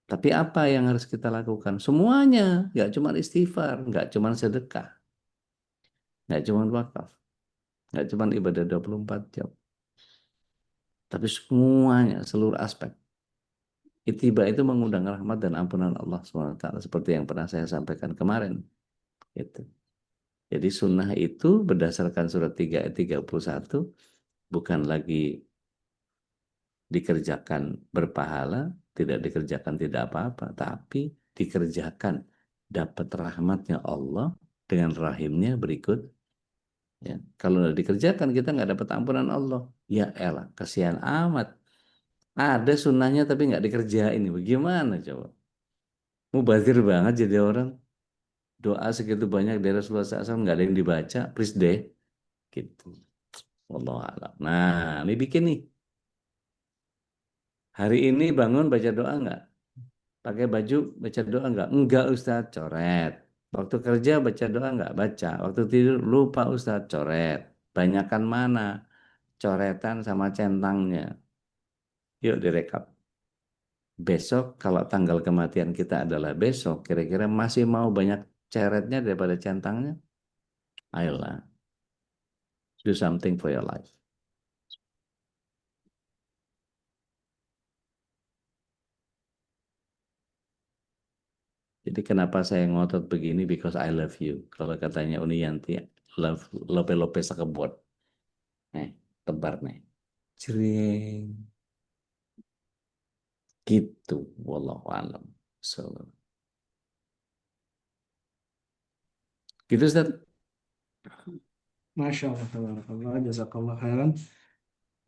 Tapi apa yang harus kita lakukan? Semuanya, nggak cuma istighfar, nggak cuma sedekah, nggak cuma wakaf, nggak cuma ibadah 24 jam. Tapi semuanya, seluruh aspek. Ittiba itu mengundang rahmat dan ampunan Allah SWT, seperti yang pernah saya sampaikan kemarin. Itu. Jadi sunnah itu berdasarkan surat 3 ayat 31 bukan lagi dikerjakan berpahala, tidak dikerjakan tidak apa-apa, tapi dikerjakan dapat rahmatnya Allah dengan rahimnya berikut. Ya, kalau dikerjakan kita nggak dapat ampunan Allah. Ya elah, kasihan amat. Ada sunnahnya tapi nggak dikerjain. Bagaimana coba? Mubazir banget jadi orang. Doa segitu banyak dari Rasulullah SAW nggak ada yang dibaca, please deh. Gitu. Wallahu a'lam. Nah, ini bikin nih. Hari ini bangun baca doa nggak? Pakai baju baca doa nggak? Enggak Ustadz, coret. Waktu kerja baca doa nggak? Baca. Waktu tidur lupa Ustadz, coret. Banyakan mana? Coretan sama centangnya. Yuk direkap. Besok kalau tanggal kematian kita adalah besok, kira-kira masih mau banyak coretnya daripada centangnya? Ayolah. Do something for your life. Jadi kenapa saya ngotot begini? Because I love you. Kalau katanya Uni Yanti, love lope-lope sakebot. Tebar nih. Jering. Gitu. Wallahu alam. So. Gitu Ustaz. Masya Allah, tabarakallah, jazakallah khairan.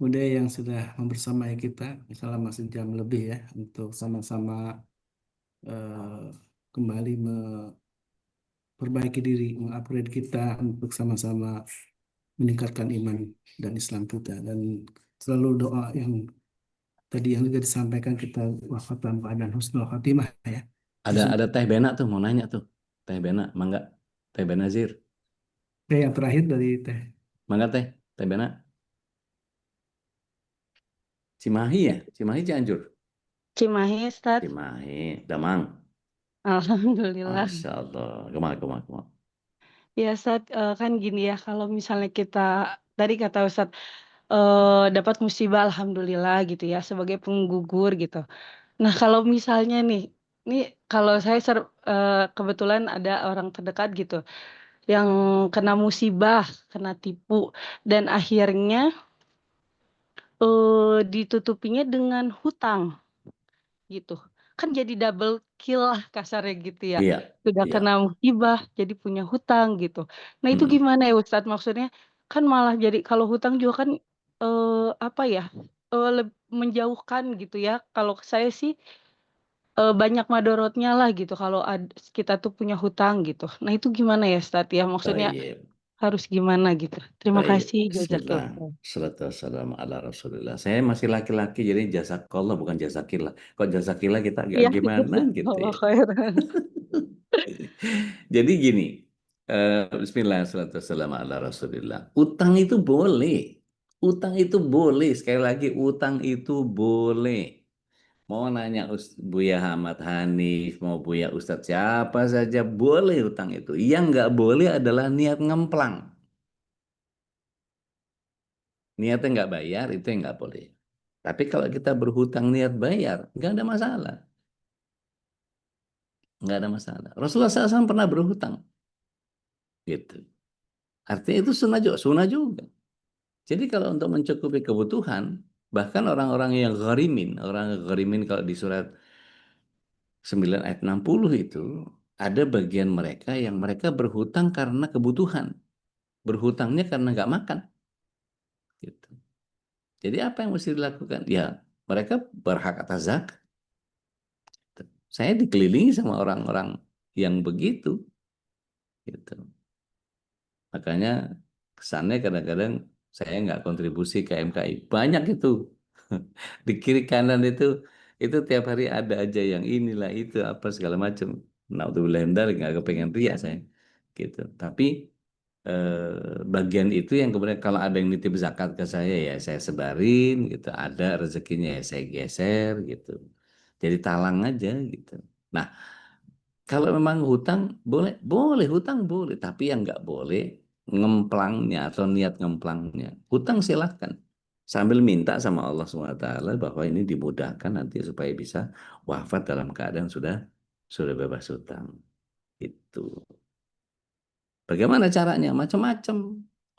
Udah yang sudah membersamai kita selama sejam lebih ya untuk sama-sama kembali memperbaiki diri, mengupgrade kita untuk sama-sama meningkatkan iman dan Islam kita, dan selalu doa yang tadi yang juga disampaikan, kita wafat dalam keadaan husnul khatimah ya. Ada Teh Bena tuh mau nanya tuh. Teh Bena, mangga. Teh Benazir. Yang terakhir dari Teh. Mangga Teh Bena. Cimahi ya? Cimahi Cianjur. Cimahi, Ustaz. Cimahi, Damang. Alhamdulillah. Masya Allah. Kemana. Ya, Ustaz, kan gini ya, kalau misalnya kita, tadi kata Ustaz, dapat musibah, alhamdulillah gitu ya, sebagai penggugur gitu. Nah, kalau misalnya nih, Ini kalau saya kebetulan ada orang terdekat gitu yang kena musibah, kena tipu, dan akhirnya ditutupinya dengan hutang gitu. Kan jadi double kill lah kasarnya gitu ya. Iya, Sudah iya. kena musibah, jadi punya hutang gitu. Nah itu Mm-mm. gimana ya Ustadz? Maksudnya kan malah jadi kalau hutang juga kan apa ya menjauhkan gitu ya. Kalau saya sih banyak madorotnya lah gitu kalau kita tuh punya hutang gitu. Nah itu gimana ya Ustadz ya? Maksudnya Baik, harus gimana gitu. Terima baik. kasih Bismillah. jazakillah. Salatu wassalamu ala Rasulillah. Saya masih laki-laki, jadi jazakallah bukan jazakillah. Kok jazakillah kita agak Iya, gimana gitu Allah ya. khairan. Jadi gini, Bismillah, salatu wassalamu ala Rasulillah. Utang itu boleh. Utang itu boleh. Sekali lagi, utang itu boleh. Mau nanya Buya Ahmad Hanif, mau Buya Ustadz siapa saja boleh utang itu. Yang nggak boleh adalah niat ngemplang. Niatnya nggak bayar, itu yang nggak boleh. Tapi kalau kita berhutang niat bayar, nggak ada masalah. Nggak ada masalah. Rasulullah SAW pernah berhutang. Gitu. Artinya itu sunnah juga. Sunnah juga. Jadi kalau untuk mencukupi kebutuhan, bahkan orang-orang yang gharimin, orang yang gharimin kalau di surat 9 ayat 60 itu, ada bagian mereka yang mereka berhutang karena kebutuhan. Berhutangnya karena nggak makan. Gitu. Jadi apa yang mesti dilakukan? Ya, mereka berhak atas zakat. Saya dikelilingi sama orang-orang yang begitu. Gitu. Makanya kesannya kadang-kadang saya nggak kontribusi ke MKI. Banyak itu. Di kiri kanan itu tiap hari ada aja yang inilah itu apa segala macam. Naudzubillah nggak kepengen ria saya. Gitu. Tapi bagian itu yang kemudian kalau ada yang nitip zakat ke saya ya saya sebarin gitu. Ada rezekinya ya saya geser gitu. Jadi talang aja gitu. Nah, kalau memang hutang boleh, boleh hutang boleh, tapi yang nggak boleh ngemplangnya atau niat ngemplangnya. Hutang silahkan sambil minta sama Allah SWT bahwa ini dimudahkan nanti supaya bisa wafat dalam keadaan sudah bebas hutang. Itu. Bagaimana caranya? Macam-macam.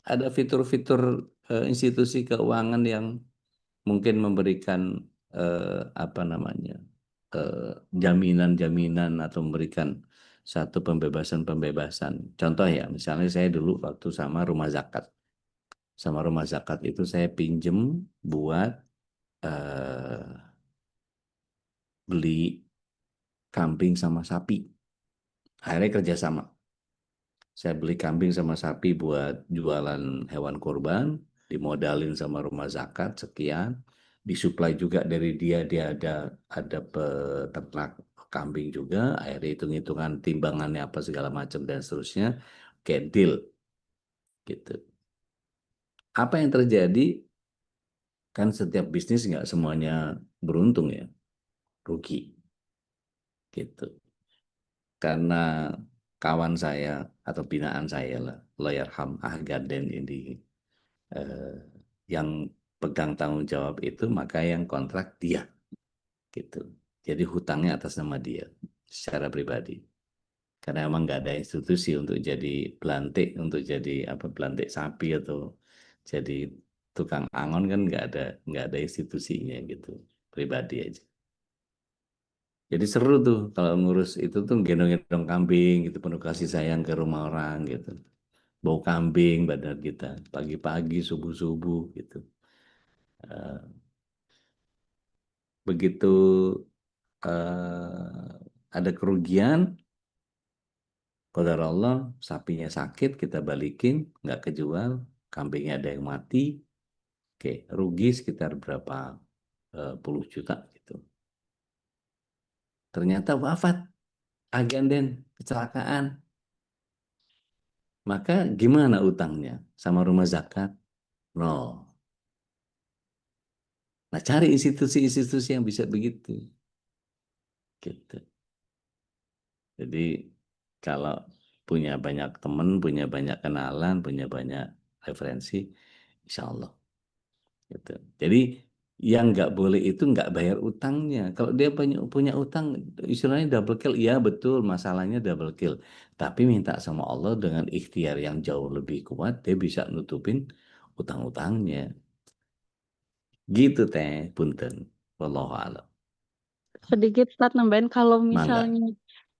Ada fitur-fitur institusi keuangan yang mungkin memberikan apa namanya jaminan-jaminan atau memberikan satu pembebasan-pembebasan. Contoh ya, misalnya saya dulu waktu sama rumah zakat itu saya pinjem buat eh, beli kambing sama sapi. Akhirnya kerjasama. Saya beli kambing sama sapi buat jualan hewan kurban, dimodalin sama rumah zakat sekian, disuplai juga dari dia ada peternak kambing juga, akhirnya hitung-hitungan timbangannya apa segala macam dan seterusnya, kayak deal gitu. Apa yang terjadi? Kan setiap bisnis nggak semuanya beruntung ya, rugi gitu. Karena kawan saya atau binaan saya lah, Allahyarham Gaden ini eh, yang pegang tanggung jawab itu maka yang kontrak dia gitu. Jadi hutangnya atas nama dia secara pribadi. Karena emang nggak ada institusi untuk jadi belantik, untuk jadi apa belantik sapi atau jadi tukang angon kan nggak ada institusinya gitu, pribadi aja. Jadi seru tuh kalau ngurus itu tuh gendong-gendong kambing gitu, penuh kasih sayang ke rumah orang gitu. Bau kambing badan kita pagi-pagi subuh-subuh gitu. Eh, Begitu ada kerugian, qadar Allah sapinya sakit kita balikin nggak kejual, kambingnya ada yang mati, oke rugi sekitar berapa puluh juta gitu. Ternyata wafat agen den kecelakaan, maka gimana utangnya sama rumah zakat? Nol. Nah cari institusi-institusi yang bisa begitu gitu. Jadi kalau punya banyak teman, punya banyak kenalan, punya banyak referensi, insya Allah. Gitu. Jadi Yang nggak boleh itu nggak bayar utangnya. Kalau dia punya utang, istilahnya double kill, iya betul, masalahnya double kill. Tapi minta sama Allah dengan ikhtiar yang jauh lebih kuat, dia bisa nutupin utang-utangnya. Gitu teh, punten. Wallahu a'lam. Sedikit Tat nambahin Mangga.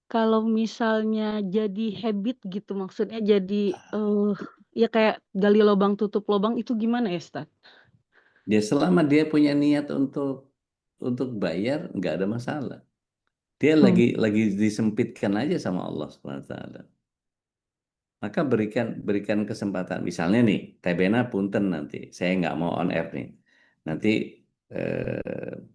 kalau misalnya jadi habit gitu maksudnya jadi ya kayak gali lubang tutup lubang itu gimana ya Ustaz? Dia selama dia punya niat untuk bayar, nggak ada masalah. Dia lagi disempitkan aja sama Allah Subhanahu wa taala. Maka berikan kesempatan. Misalnya nih, Tebena punten nanti, saya nggak mau on air nih. Nanti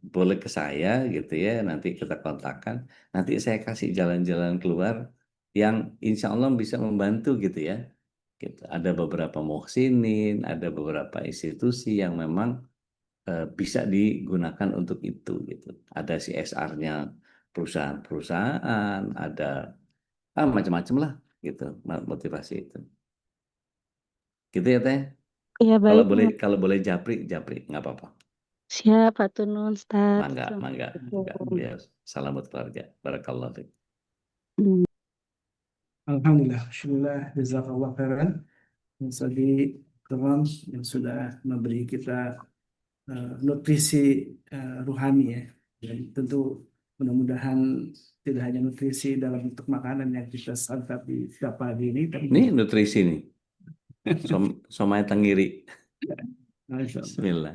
boleh ke saya gitu ya, nanti kita kontakkan. Nanti saya kasih jalan-jalan keluar yang insya Allah bisa membantu gitu ya. Gitu. Ada beberapa muhsinin, ada beberapa institusi yang memang bisa digunakan untuk itu gitu. Ada CSR-nya perusahaan-perusahaan, ada macam-macam lah gitu motivasi itu. Gitu ya Teh. Iya baik. Kalau boleh japri nggak apa-apa. Siap Hatur Nuhun Ustaz. Mangga. Assalamualaikum. Biar salam buat keluarga. Barakallahu fiik. Alhamdulillah, Alhamdulillah, jazakallah khairan. Tadi teman yang sudah memberi kita nutrisi ruhani ya. Dan tentu mudah-mudahan tidak hanya nutrisi dalam bentuk makanan yang kita santap di setiap pagi ini, tapi Ini nutrisi nih. Somai tenggiri. Masya Allah. Bismillah.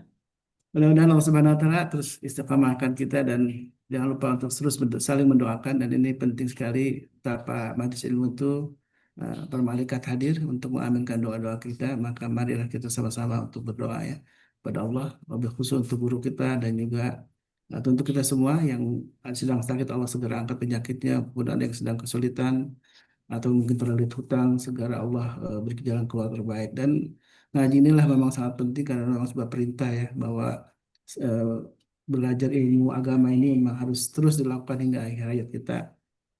Mudah-mudahan Allah Subhanahu wa taala terus istiqamahkan kita dan jangan lupa untuk terus saling mendoakan, dan ini penting sekali betapa majelis ilmu itu para malaikat hadir untuk mengaminkan doa-doa kita. Maka marilah kita sama-sama untuk berdoa ya kepada Allah, wabil khusus untuk guru kita dan juga untuk kita semua yang sedang sakit, Allah segera angkat penyakitnya, kemudian yang sedang kesulitan atau mungkin terlilit hutang, segera Allah beri jalan keluar terbaik. Dan ngaji inilah memang sangat penting karena memang sebuah perintah ya, bahwa eh, belajar ilmu agama ini memang harus terus dilakukan hingga akhir hayat kita,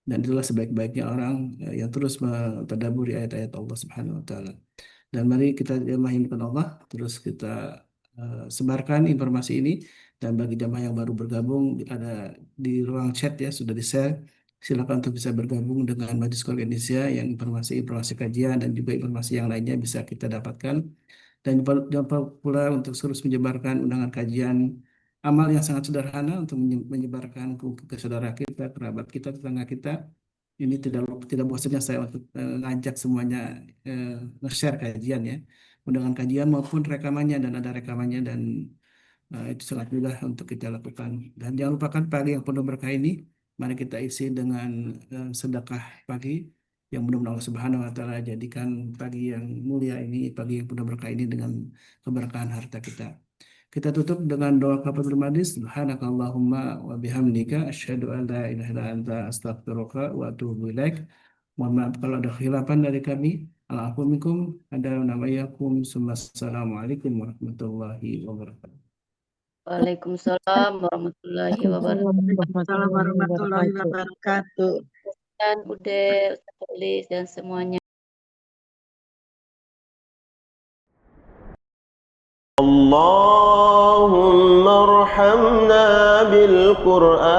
dan itulah sebaik-baiknya orang yang terus mentadabburi ayat-ayat Allah Subhanahu wa taala. Dan mari kita jamaahkan Allah, terus kita sebarkan informasi ini. Dan bagi jamaah yang baru bergabung, ada di ruang chat ya, sudah di-share. Silakan untuk bisa bergabung dengan Majelis Keluarga Indonesia yang informasi kajian dan juga informasi yang lainnya bisa kita dapatkan. Dan jangan lupa pula untuk terus menyebarkan undangan kajian amal yang sangat sederhana untuk menyebarkan ke saudara kita, kerabat kita, tetangga kita. Ini tidak bosannya saya untuk ngajak semuanya nge-share kajian ya, undangan kajian maupun rekamannya, dan ada rekamannya, dan itu sangat mudah untuk kita lakukan. Dan jangan lupakan pagi yang penuh berkah ini, mari kita isi dengan sedekah pagi yang mudah-mudahan Allah Subhanahu wa taala jadikan pagi yang mulia ini, pagi yang penuh berkah ini dengan keberkahan harta kita. Kita tutup dengan doa kafaratul majlis. Subhanakallahumma wa bihamdika asyhadu an la ilaha illa anta astaghfiruka wa atubu ilaik. Mohon maaf kalau ada khilafan dari kami. Alaikum ada namayakum. Assalamualaikum warahmatullahi wabarakatuh. Waalaikumsalam warahmatullahi wabarakatuh. Waalaikumsalam warahmatullahi wabarakatuh. Dan Bude, Ustaz Elis, dan semuanya. اللهم ارحمنا بالقرآن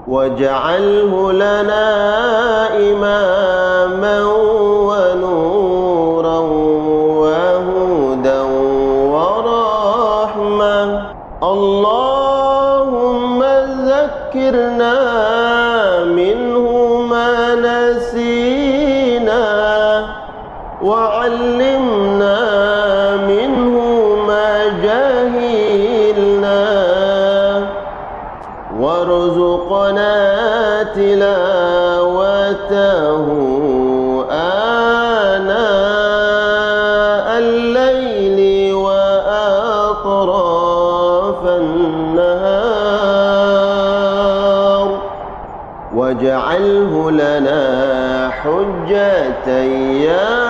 واجعله لنا إماما ونورا وهدى ورحمة. اللهم ذكرنا منه ما نسينا وعلمنا منه ما جهلنا وارزقنا تلاوته آناء الليل وأطراف النهار واجعله لنا حجة يا